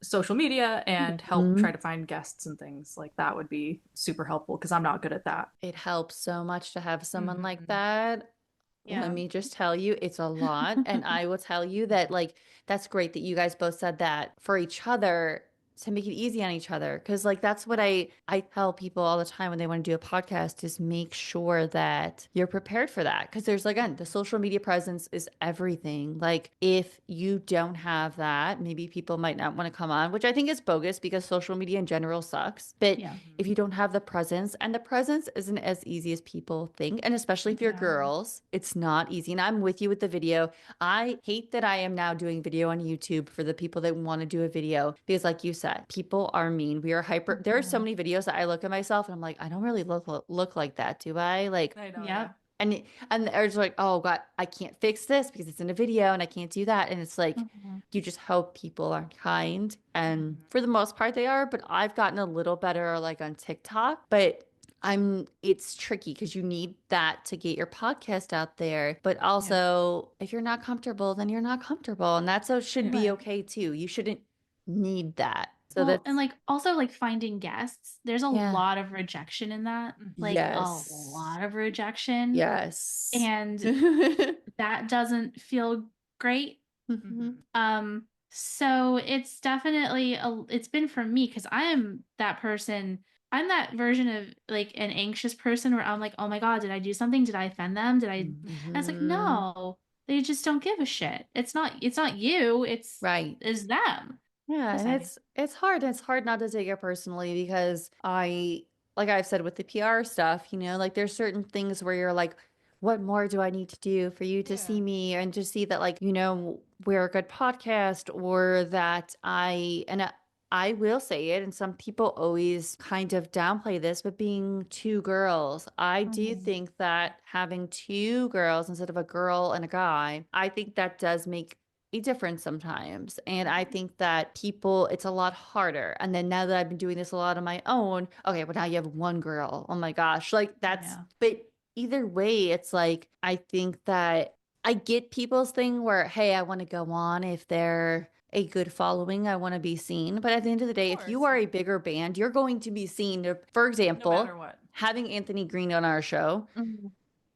social media and help try to find guests and things, like that would be super helpful because I'm not good at that. It helps so much to have someone like that. Yeah. Let me just tell you, it's a lot. And I will tell you that, like, that's great that you guys both said that for each other, to make it easy on each other. Cause like, that's what I tell people all the time when they want to do a podcast, is make sure that you're prepared for that. Cause there's, again, the social media presence is everything. Like, if you don't have that, maybe people might not want to come on, which I think is bogus because social media in general sucks. But if you don't have the presence, and the presence isn't as easy as people think. And especially if you're girls, it's not easy. And I'm with you with the video. I hate that I am now doing video on YouTube for the people that want to do a video, because like you said, people are mean. We are hyper. There are so many videos that I look at myself and I'm like, I don't really look like that, do I? Like, I know, and they're just like, oh God, I can't fix this because it's in a video and I can't do that. And it's like, you just hope people are kind. And for the most part they are, but I've gotten a little better like on TikTok, but it's tricky because you need that to get your podcast out there. But also if you're not comfortable, then you're not comfortable. And that's should be okay too. You shouldn't need that. So and like also like finding guests, there's a lot of rejection in that. Like a lot of rejection. Yes. And that doesn't feel great. So it's definitely it's been for me, because I am that person. I'm that version of like an anxious person where I'm like, oh my God, did I do something? Did I offend them? Did I? And it's like, no, they just don't give a shit. It's not you. It's them. Yeah, and it's hard. It's hard not to take it personally because like I've said with the PR stuff, like there's certain things where you're like, what more do I need to do for you to see me and to see that, like, we're a good podcast, or that I will say it, and some people always kind of downplay this, but being two girls, I do think that having two girls instead of a girl and a guy, I think that does make a difference sometimes. And I think that it's a lot harder. And then now that I've been doing this a lot on my own, okay, but now you have one girl. Oh my gosh. Like but either way, it's like, I think that I get people's thing where, hey, I want to go on if they're a good following, I want to be seen. But at the end of the day, if you are a bigger band, you're going to be seen. For example, no matter what. Having Anthony Green on our show,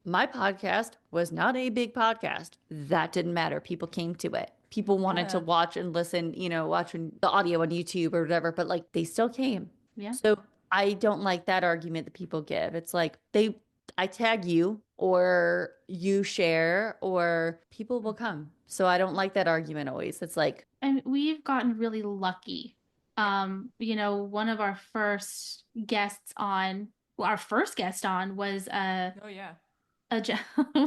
my podcast was not a big podcast. That didn't matter. People came to it. People wanted to watch and listen, watching the audio on YouTube or whatever, but like they still came. Yeah. So I don't like that argument that people give. It's like I tag you or you share or people will come. So I don't like that argument always. It's like, and we've gotten really lucky. One of our first guest on was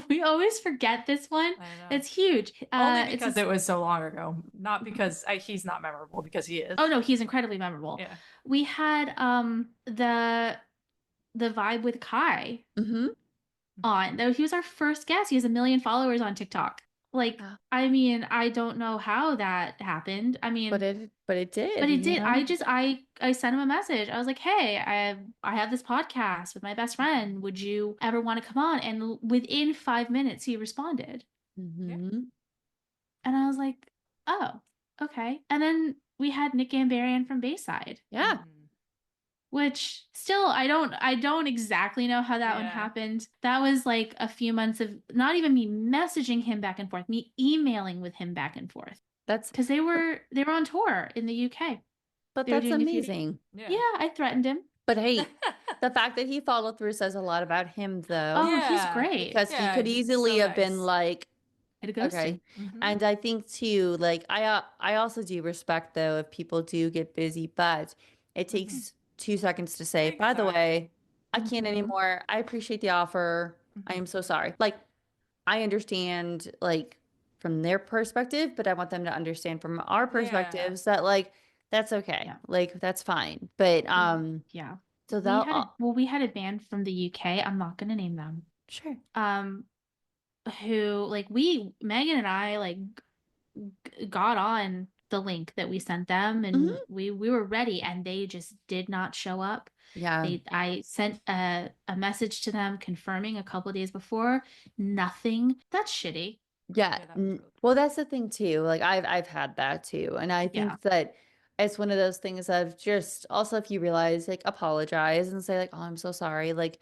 we always forget this one. It's huge. Only because it was so long ago. Not because he's not memorable, because he is. Oh no, he's incredibly memorable. Yeah. We had the Vibe with Kai on. Though he was our first guest. He has 1 million followers on TikTok. Like, I mean, I don't know how that happened. I mean, but it did. But it did. I sent him a message. I was like, hey, I have this podcast with my best friend. Would you ever want to come on? And within 5 minutes, he responded. And I was like, oh, okay. And then we had Nick Gambarian from Bayside. Yeah. Which still, I don't exactly know how that one happened. That was like a few months of not even me messaging him back and forth, me emailing with him back and forth. That's because they were on tour in the UK. But that's amazing. Yeah, I threatened him. But hey, the fact that he followed through says a lot about him, though. Oh, he's great. Because he could easily have been like, It ghosting. Okay. And I think too, like I also do respect though if people do get busy, but it takes 2 seconds to say, by the way, I can't anymore. I appreciate the offer. I am so sorry. Like I understand like from their perspective, but I want them to understand from our perspectives that like that's okay. Yeah. Like that's fine. But Yeah. so we had a band from the UK. I'm not gonna name them. sure. Who like Megan and I like got on the link that we sent them, and we were ready, and they just did not show up. Yeah. I sent a message to them confirming a couple of days before. Nothing. That's shitty. Yeah. Well, that's the thing too. Like I've had that too. And I think that it's one of those things of just also if you realize like apologize and say like, oh, I'm so sorry. Like,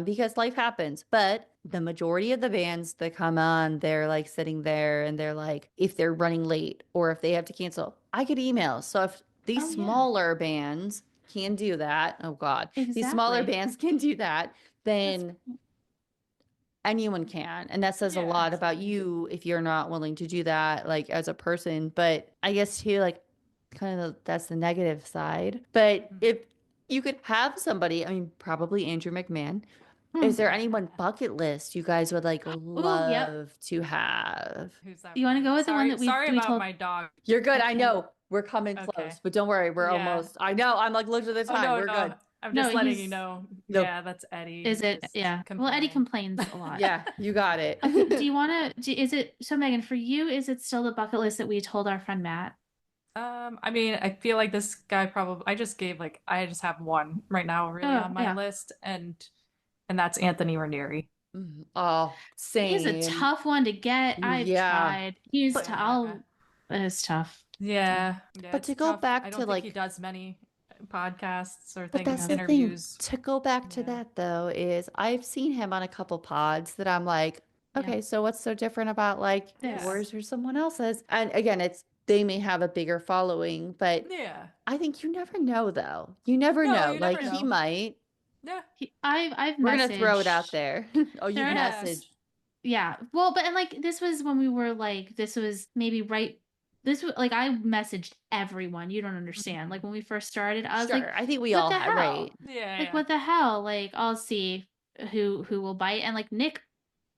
because life happens. But the majority of the bands that come on, they're like sitting there and they're like, if they're running late or if they have to cancel, I get emails. So if these smaller bands can do that, oh God, these smaller bands can do that, then anyone can. And that says a lot about you if you're not willing to do that, like as a person. But I guess too, like kind of that's the negative side. But if you could have somebody, I mean, probably Andrew McMahon. Is there anyone bucket list you guys would like love to have? Who's that? You want to go with the one that we Sorry about told my dog. You're good. I know we're coming close, but don't worry, we're almost. I know. I'm like looked at the time. We're good. I'm just letting you know. Yeah, that's Eddie. Is it? Yeah. Well, Eddie complains a lot. Yeah, you got it. Okay, do you want to? Is it so, Megan? For you, is it still the bucket list that we told our friend Matt? I mean, I feel like this guy probably. I just have one right now, really on my list, and that's Anthony Ranieri. Oh, same. He's a tough one to get. I've tried. He's it's tough. Yeah, but to go back I to don't think like he does many podcasts or but things, that's interviews. The thing. To go back to that though is I've seen him on a couple pods that I'm like, okay, so what's so different about like yours or someone else's? And again, they may have a bigger following, but I think you never know though. You never know. You like never know. he might. Yeah. I've We're gonna throw it out there. Oh, you messaged. Yeah. Well, but and like this was when we were like this was maybe right. This was like I messaged everyone. You don't understand. Like when we first started, I was like, I think we all had right. Yeah. Like what the hell? Like I'll see who will bite. And like Nick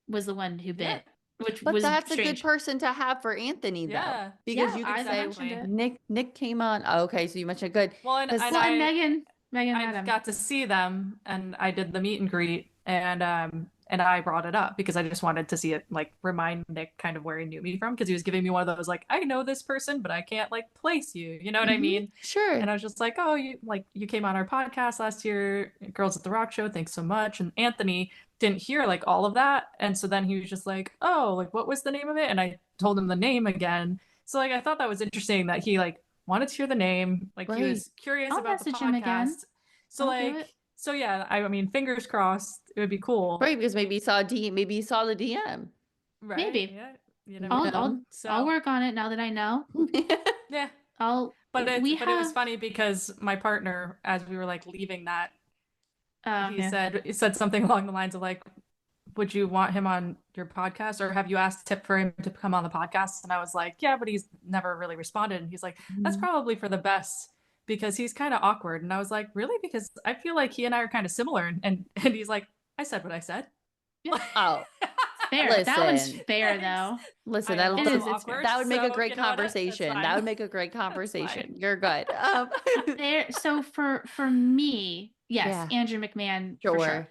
was the one who bit. But that's strange. A good person to have for Anthony, though, because you can say Nick came on. Oh, okay, so you mentioned good. Well, and Megan, I got to see them, and I did the meet and greet, and I brought it up because I just wanted to see it, like remind Nick kind of where he knew me from, because he was giving me one of those like I know this person, but I can't like place you. You know what I mean? Sure. And I was just like, oh, you came on our podcast last year, Girls at the Rock Show. Thanks so much. And Anthony didn't hear like all of that, and so then he was just like, oh, like what was the name of it? And I told him the name again. So like I thought that was interesting that he like wanted to hear the name, like he was curious about the podcast. So yeah, I mean, fingers crossed, it would be cool, right? Because maybe he saw the DM, right? Maybe. Yeah, you never know. I'll work on it now that I know. Yeah, but it was funny because my partner, as we were like leaving that, he said something along the lines of like, would you want him on your podcast, or have you asked Tip for him to come on the podcast? And I was like, yeah, but he's never really responded. And he's like, that's probably for the best, because he's kind of awkward. And I was like, really? Because I feel like he and I are kind of similar. And he's like, I said what I said. Oh, fair. Listen, that one's fair though. Listen, that would make a great conversation. That would make a great conversation. You're good. So for me, yes, Andrew McMahon, for sure.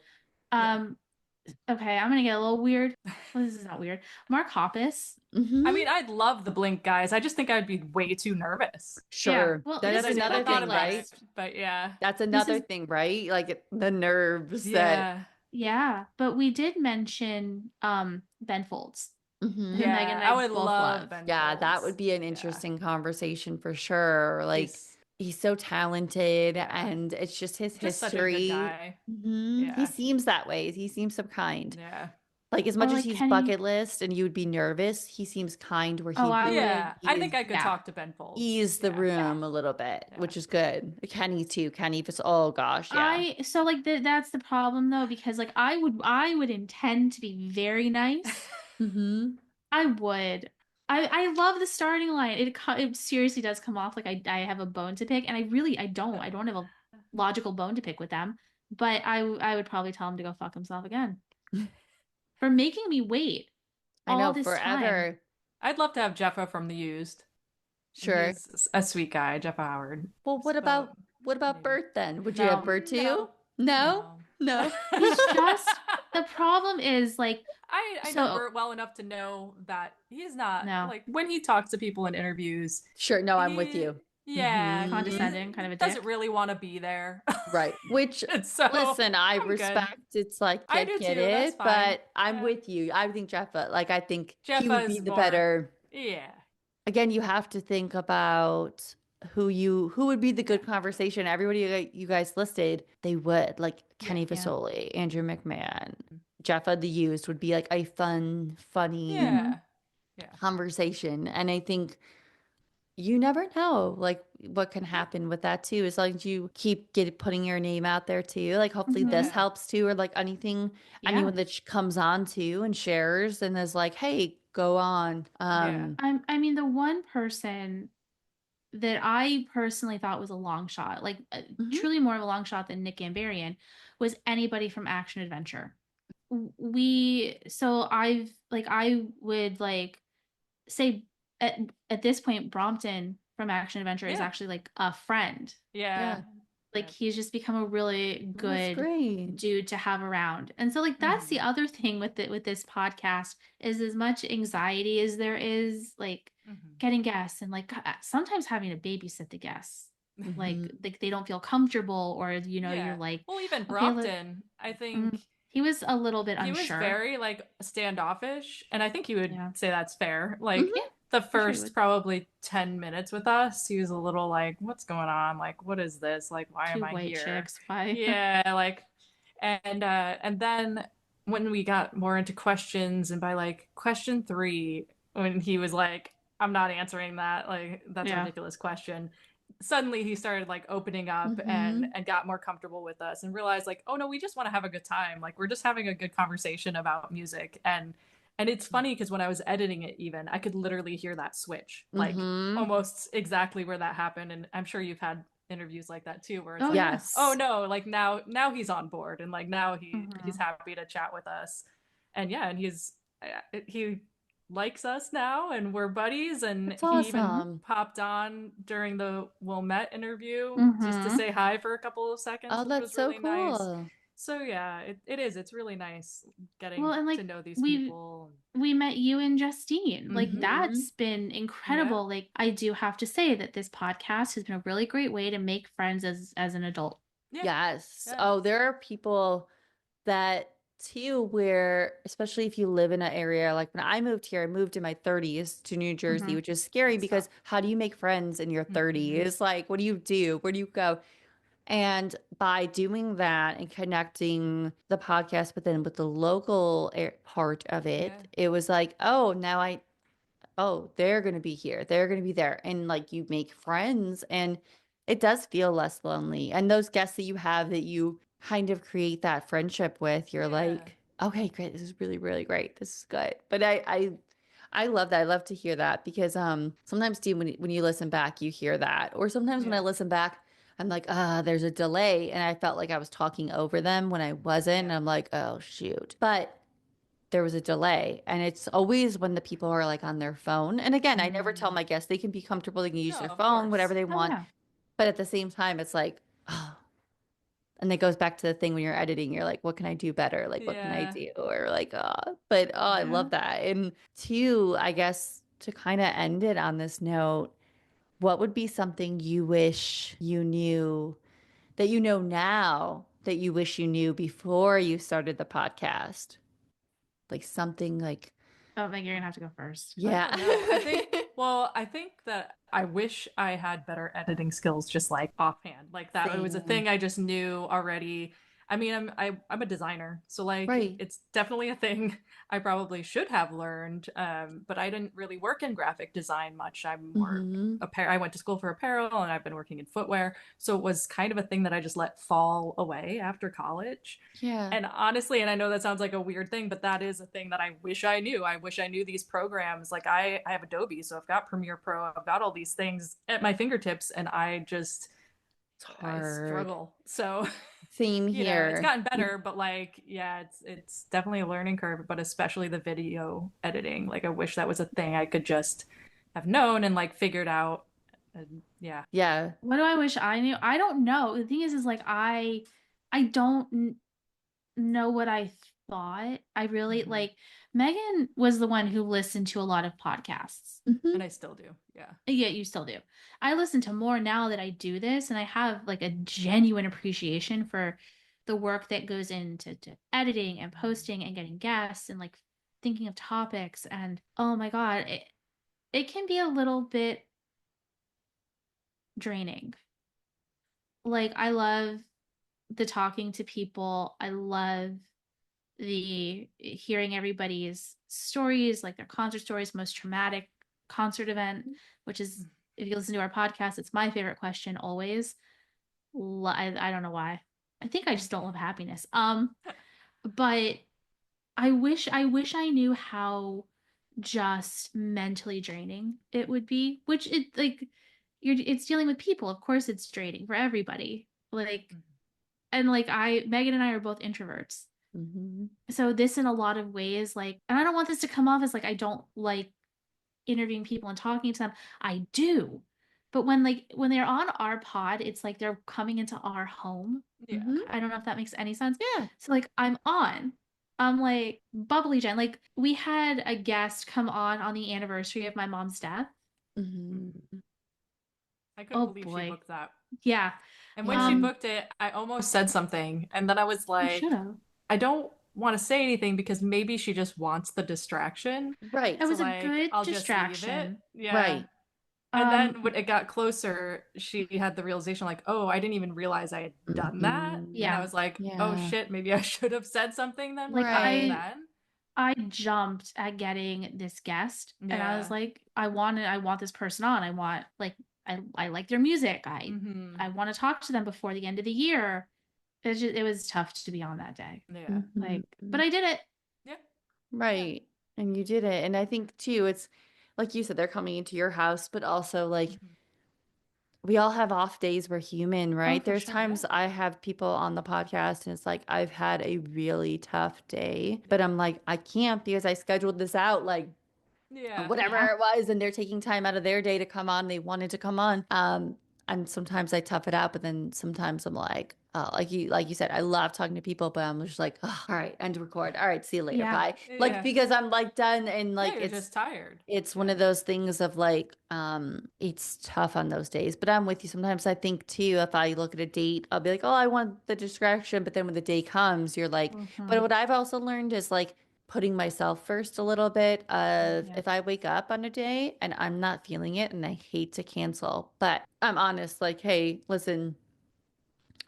Okay, I'm gonna get a little weird. Well, this is not weird. Mark Hoppus. I mean, I'd love the Blink guys. I just think I'd be way too nervous. Sure. Yeah. Well, that's another thing, right? But yeah. That's another thing, right? Like the nerves Yeah, but we did mention Ben Folds. Yeah, Megan and I would love Ben Folds. That would be an interesting conversation for sure. Like he's so talented, and it's just his history. Such a good guy. He seems that way. He seems so kind. Yeah. Like as much as he's bucket list and you would be nervous, he seems kind where he I think I could talk to Ben Folds. Ease the room a little bit, which is good. Kenny too. Kenny, oh gosh, so like that's the problem though, because like I would intend to be very nice. I would. I love the starting line. It seriously does come off like I have a bone to pick, and I don't. I don't have a logical bone to pick with them. But I would probably tell him to go fuck himself again for making me wait I all know, this time. forever. I'd love to have Jeffa from The Used. Sure. He's a sweet guy, Jeffa Howard. Well, So what about maybe. Bert then? Would you have No, Bert too? No, No? no. No? he's just the problem is like I know so Bert well enough to know that he's not no like when he talks to people in interviews, Sure, no, I'm with he you. yeah, condescending, kind of he a doesn't dick. really want to be there. Right. Which, And so listen, I I'm good. respect. It's like, I do get too. That's it, fine. but I'm Yeah. with you. I think Jeffa, like, I think he Jeffa would be is the more better. yeah. Again, you have to think about who would be the Yeah. good conversation. Everybody you guys listed, they would like Yeah. Kenny Yeah. Fasoli, Andrew McMahon, Jeffa the Used would be like a fun, funny Mhm. Yeah. Yeah. conversation. And I think you never know like what can Yeah. happen with that too, as long as you keep putting your name out there too. Like hopefully this Mhm. Yeah. helps too, or like Yeah. anyone that comes on to and shares and is like, hey, go on. Yeah. I mean the one person that I personally thought was a long shot, like Mhm. truly more of a long shot than Nick Gambarian, was anybody from Action Adventure. I would like say at this point Brompton from Action Adventure is Yeah. actually like a friend. Yeah. Yeah, Like he's just become a really that's good great. dude to have around. And so like that's the Mhm. other thing with it with this podcast is as much anxiety as there is like Mhm. getting guests and like sometimes having to babysit the guests. Hmm. Like they don't feel comfortable or you're Yeah. like, Well, even okay, Brompton, I think he was a little bit he was unsure. very like standoffish, and I think he would Yeah. say that's fair. Like Hmm. Yeah, the for sure he first would. probably 10 minutes with us, he was a little like, what's going on? Like, what is this? Like, why am Two I white here? chicks. Why? Yeah, like and then when we got more into questions and by like question 3 when he was like, I'm not answering that, like that's a Yeah. ridiculous question, suddenly he started like opening up Hmm. and got more comfortable with us and realized like, oh no, we just want to have a good time, like we're just having a good conversation about music. And it's funny because when I was editing it, even I could literally hear that switch, like Hmm. almost exactly where that happened. And I'm sure you've had interviews like that too, where it's Oh like, yeah. oh Yes. no, like now he's on board and like now he's Hmm. happy to chat with us. And yeah, and he likes us now and we're buddies, and That's he even awesome. popped on during the Wilmette interview just to Hmm. say hi for a couple of seconds, Oh, which that's was so really nice. cool. So yeah, it's really nice Well, getting and to like know these we people. we met you and Justine. Like Mm-hmm. Hmm. that's been Yeah. incredible. Like I do have to say that this podcast has been a really great way to make friends as an adult. Yeah. Yes. Yeah. Oh, there are people that too, where especially if you live in an area like when I moved here, I moved in my 30s to New Jersey, Hmm. which is scary That's tough. because how do you make friends in your Mm-hmm. 30s? Like, what do you do? Where do you go? And by doing that and connecting the podcast, but then with the local part of Yeah. it, it was like, oh, now oh, they're going to be here. They're going to be there. And like you make friends and it does feel less lonely. And those guests that you have that you kind of create that friendship with, you're Yeah. like, okay, great. This is really, really great. This is good. But I love that. I love to hear that because sometimes too when you listen back, you hear that. Or sometimes when I Yeah. listen back, I'm like, there's a delay. And I felt like I was talking over them when I wasn't. And Yeah. I'm like, oh shoot. But there was a delay. And it's always when the people are like on their phone. And again, I never tell Mm. my guests they can be comfortable, they can use No, their of phone, whatever course. they Oh want. yeah. But at the same time, it's like, oh, and it goes back to the thing when you're editing, you're like, what can I do better? Like, what can I Yeah. do? Or like, but I Yeah. love that. And two, I guess to kind of end it on this note, what would be something you wish you knew that you know now that you wish you knew before you started the podcast? Like something like, Oh, like you're gonna have to go first. I yeah. don't know. I think that I wish I had better editing skills just like offhand. Like that it was a Same. thing I just knew already. I mean, I'm a designer, so like Right. it's definitely a thing I probably should have learned. But I didn't really work in graphic design much. I'm more I went to school for apparel, and I've been working in footwear, so it was kind of a thing that I just let fall away after college. Yeah. And honestly, and I know that sounds like a weird thing, but that is a thing that I wish I knew. I wish I knew these programs. Like I have Adobe, so I've got Premiere Pro, I've got all these things at my fingertips, and I hard. struggle. So, Same it's here. gotten better, but like, yeah, it's definitely a learning curve, but especially the video editing. Like I wish that was a thing I could just have known and like figured out. And yeah. Yeah. What do I wish I knew? I don't know. The thing is like I don't know what I thought. I really like Megan was the one who listened to a lot of podcasts. And I still do. Yeah. Yeah, you still do. I listen to more now that I do this, and I have like a genuine appreciation for the work that goes into editing and posting and getting guests and like thinking of topics. And oh my God, it can be a little bit draining. Like, I love the talking to people. I love the hearing everybody's stories, like their concert stories, most traumatic concert event, which is, if you listen to our podcast, it's my favorite question always. I don't know why. I think I just don't love happiness. But I wish I knew how just mentally draining it would be, which it like it's dealing with people. Of course it's draining for everybody. Like and like Megan and I are both introverts. So this in a lot of ways, like, and I don't want this to come off as like I don't like interviewing people and talking to them. I do. But when they're on our pod, it's like they're coming into our home. Yeah. I don't know if that makes any sense. Yeah. So like I'm like bubbly Jen. Like we had a guest come on the anniversary of my mom's death. I couldn't believe she booked that. Yeah. And when she booked it, I almost said something. And then I was like, I don't want to say anything because maybe she just wants the distraction. Right. It was a good distraction. Just leave it. Yeah. Right. And then when it got closer, she had the realization like, oh, I didn't even realize I had done that. Yeah. And I was like, oh shit, maybe I should have said something then. Like I jumped at getting this guest and I was like, I want this person on. I want I like their music. I want to talk to them before the end of the year. It was tough to be on that day. Yeah. But I did it. Yeah. Right. And you did it. And I think too, it's like you said, they're coming into your house, but also like we all have off days. We're human, right? There's times I have people on the podcast and it's like, I've had a really tough day, but I'm like, I can't because I scheduled this out like whatever it was. And they're taking time out of their day to come on. They wanted to come on. And sometimes I tough it out, but then sometimes I'm like, oh, like you said, I love talking to people, but I'm just like, oh, all right, end record. All right, see you later. Bye. Like, because I'm like done and like you're just tired. It's one of those things of like, it's tough on those days. But I'm with you. Sometimes I think too, if I look at a date, I'll be like, oh, I want the distraction. But then when the day comes, you're like, but what I've also learned is like putting myself first a little bit of if I wake up on a day and I'm not feeling it and I hate to cancel, but I'm honest, like, hey, listen,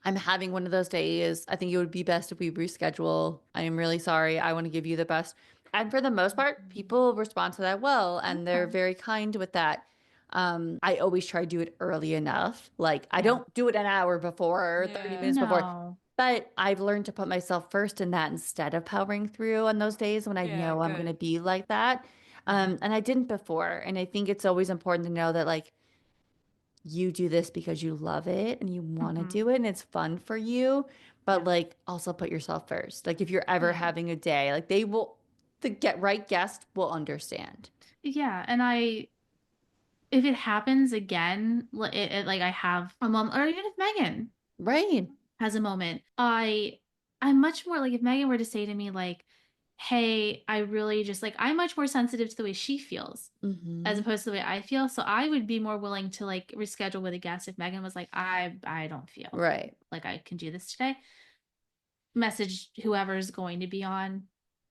I'm having one of those days. I think it would be best if we reschedule. I am really sorry. I want to give you the best. And for the most part, people respond to that well, and they're very kind with that. I always try to do it early enough. Like I don't do it an hour before or 30 minutes before. But I've learned to put myself first in that instead of powering through on those days when I know I'm going to be like that. And I didn't before. And I think it's always important to know that like you do this because you love it and you want to do it and it's fun for you. But like also put yourself first. Like if you're ever having a day, like the right guest will understand. Yeah. And if it happens again, like I have a mom, or even if Megan has a moment, I'm much more like if Megan were to say to me like, hey, I really just like I'm much more sensitive to the way she feels as opposed to the way I feel. So I would be more willing to like reschedule with a guest if Megan was like, I don't feel like I can do this today. Message whoever's going to be on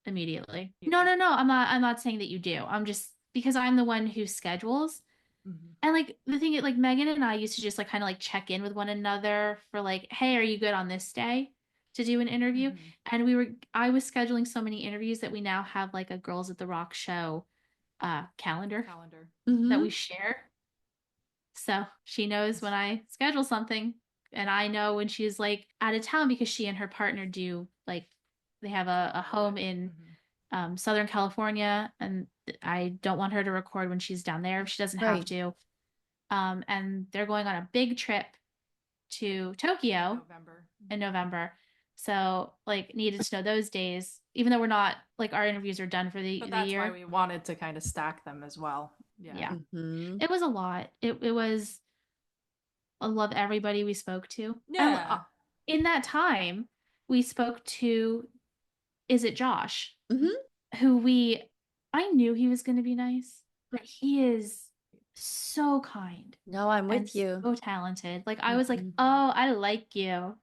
immediately. No. I'm not saying that you do. I'm just because I'm the one who schedules. And like the thing like Megan and I used to just like kind of like check in with one another for like, hey, are you good on this day? to do an interview. And I was scheduling so many interviews that we now have like a Girls at the Rock show calendar that we share. So she knows when I schedule something, and I know when she's like out of town, because she and her partner do like, they have a home in Southern California, and I don't want her to record when she's down there if she doesn't have to. And they're going on a big trip to Tokyo in November. So like needed to know those days, even though we're not like, our interviews are done for the year. That's why we wanted to kind of stack them as well. Yeah. It was a lot. It was, I love everybody we spoke to. Yeah. And in that time, we spoke to, is it Josh? Who I knew he was going to be nice, but he is so kind. No, I'm with you. So talented. Like I was like, oh, I like you.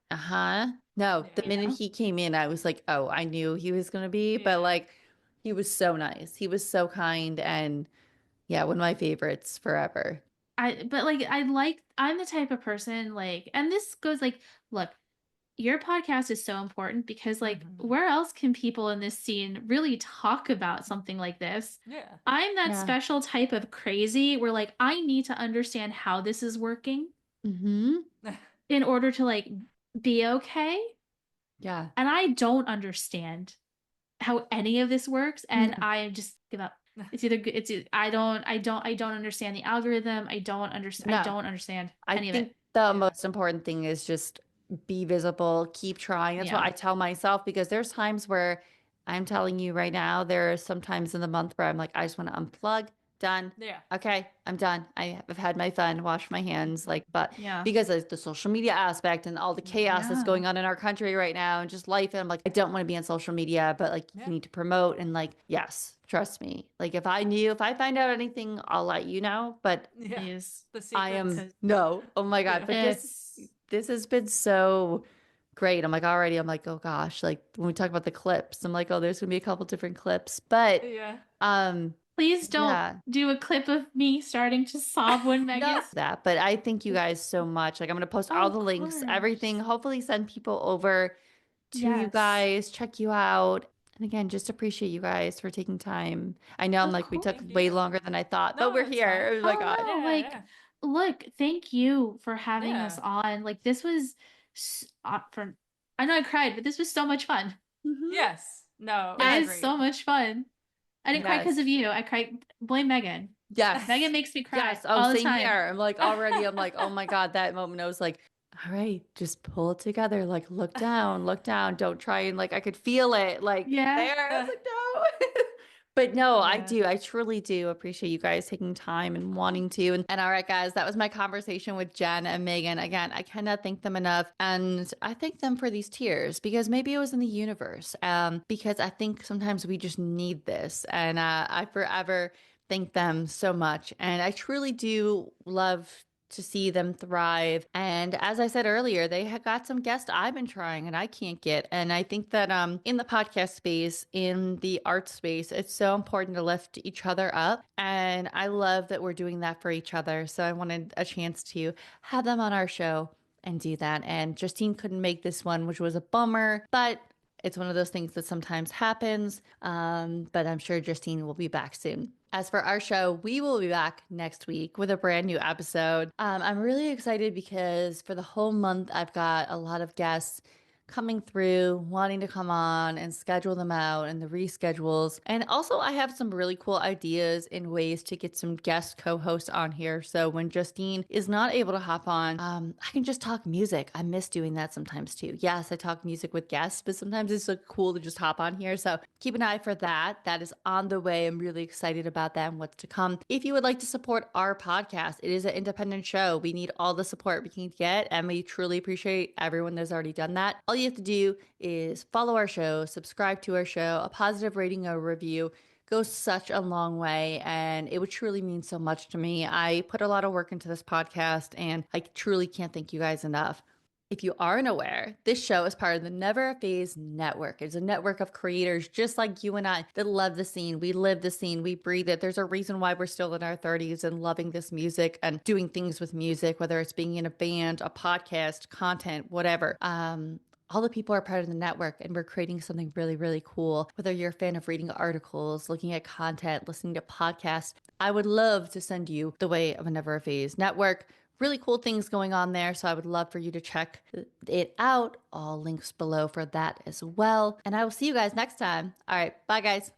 No, the minute he came in, I was like, oh, I knew he was going to be, but like, he was so nice. He was so kind, and yeah, one of my favorites forever. I'm the type of person like, and this goes like, look, your podcast is so important because like, where else can people in this scene really talk about something like this? Yeah. I'm that special type of crazy where like, I need to understand how this is working in order to like be okay. Yeah. And I don't understand how any of this works, and I just give up. I don't understand the algorithm. I don't understand any of it. I think the most important thing is just be visible, keep trying. That's what I tell myself, because there's times where I'm telling you right now, there are some times in the month where I'm like, I just want to unplug. Done. Yeah. Okay, I'm done. I've had my fun, wash my hands, but because of the social media aspect and all the chaos that's going on in our country right now and just life. And I'm like, I don't want to be on social media, but like, you need to promote, and like, yes, trust me. Like if I find out anything, I'll let you know. But oh my God. But this has been so great. I'm like, I'm like, oh gosh, like when we talk about the clips, I'm like, oh, there's gonna be a couple different clips, but please don't do a clip of me starting to sob when Megan. That, but I thank you guys so much. Like I'm gonna post all the links, everything. Hopefully, send people over to you guys, check you out. And again, just appreciate you guys for taking time. I know we took way longer than I thought, but we're here. Oh my God. No, look, thank you for having us on. Like this was I know I cried, but this was so much fun. Yes. No, it is so much fun. I didn't cry because of you. I cried. Blame Megan. Yes. Megan makes me cry. Yes. Oh, same here. I'm like, already, I'm like, oh my God, that moment I was like, all right, just pull it together. Like, look down. Don't try and like, I could feel it. Like, there. I was like, no. But no, I truly do appreciate you guys taking time and wanting to. And all right, guys, that was my conversation with Jenn and Megan. Again, I cannot thank them enough. And I thank them for these tears, because maybe it was in the universe. Because I think sometimes we just need this. And I forever thank them so much. And I truly do love to see them thrive. And as I said earlier, they have got some guests I've been trying and I can't get. And I think that in the podcast space, in the art space, it's so important to lift each other up. And I love that we're doing that for each other. So I wanted a chance to have them on our show and do that. And Justine couldn't make this one, which was a bummer, but it's one of those things that sometimes happens. But I'm sure Justine will be back soon. As for our show, we will be back next week with a brand new episode. I'm really excited because for the whole month, I've got a lot of guests coming through, wanting to come on and schedule them out and the reschedules. And also I have some really cool ideas and ways to get some guest co-hosts on here. So when Justine is not able to hop on, I can just talk music. I miss doing that sometimes too. Yes, I talk music with guests, but sometimes it's so cool to just hop on here. So keep an eye for that. That is on the way. I'm really excited about that and what's to come. If you would like to support our podcast, it is an independent show. We need all the support we can get, and we truly appreciate everyone that's already done that. All you have to do is follow our show, subscribe to our show. A positive rating or review goes such a long way, and it would truly mean so much to me. I put a lot of work into this podcast, and I truly can't thank you guys enough. If you aren't aware, this show is part of the Never a Phase Network. It's a network of creators just like you and I that love the scene. We live the scene. We breathe it. There's a reason why we're still in our 30s and loving this music and doing things with music, whether it's being in a band, a podcast, content, whatever. all the people are part of the network and we're creating something really, really cool. Whether you're a fan of reading articles, looking at content, listening to podcasts, I would love to send you the way of a Never a Phase network. Really cool things going on there. So I would love for you to check it out. All links below for that as well. And I will see you guys next time. All right. Bye, guys.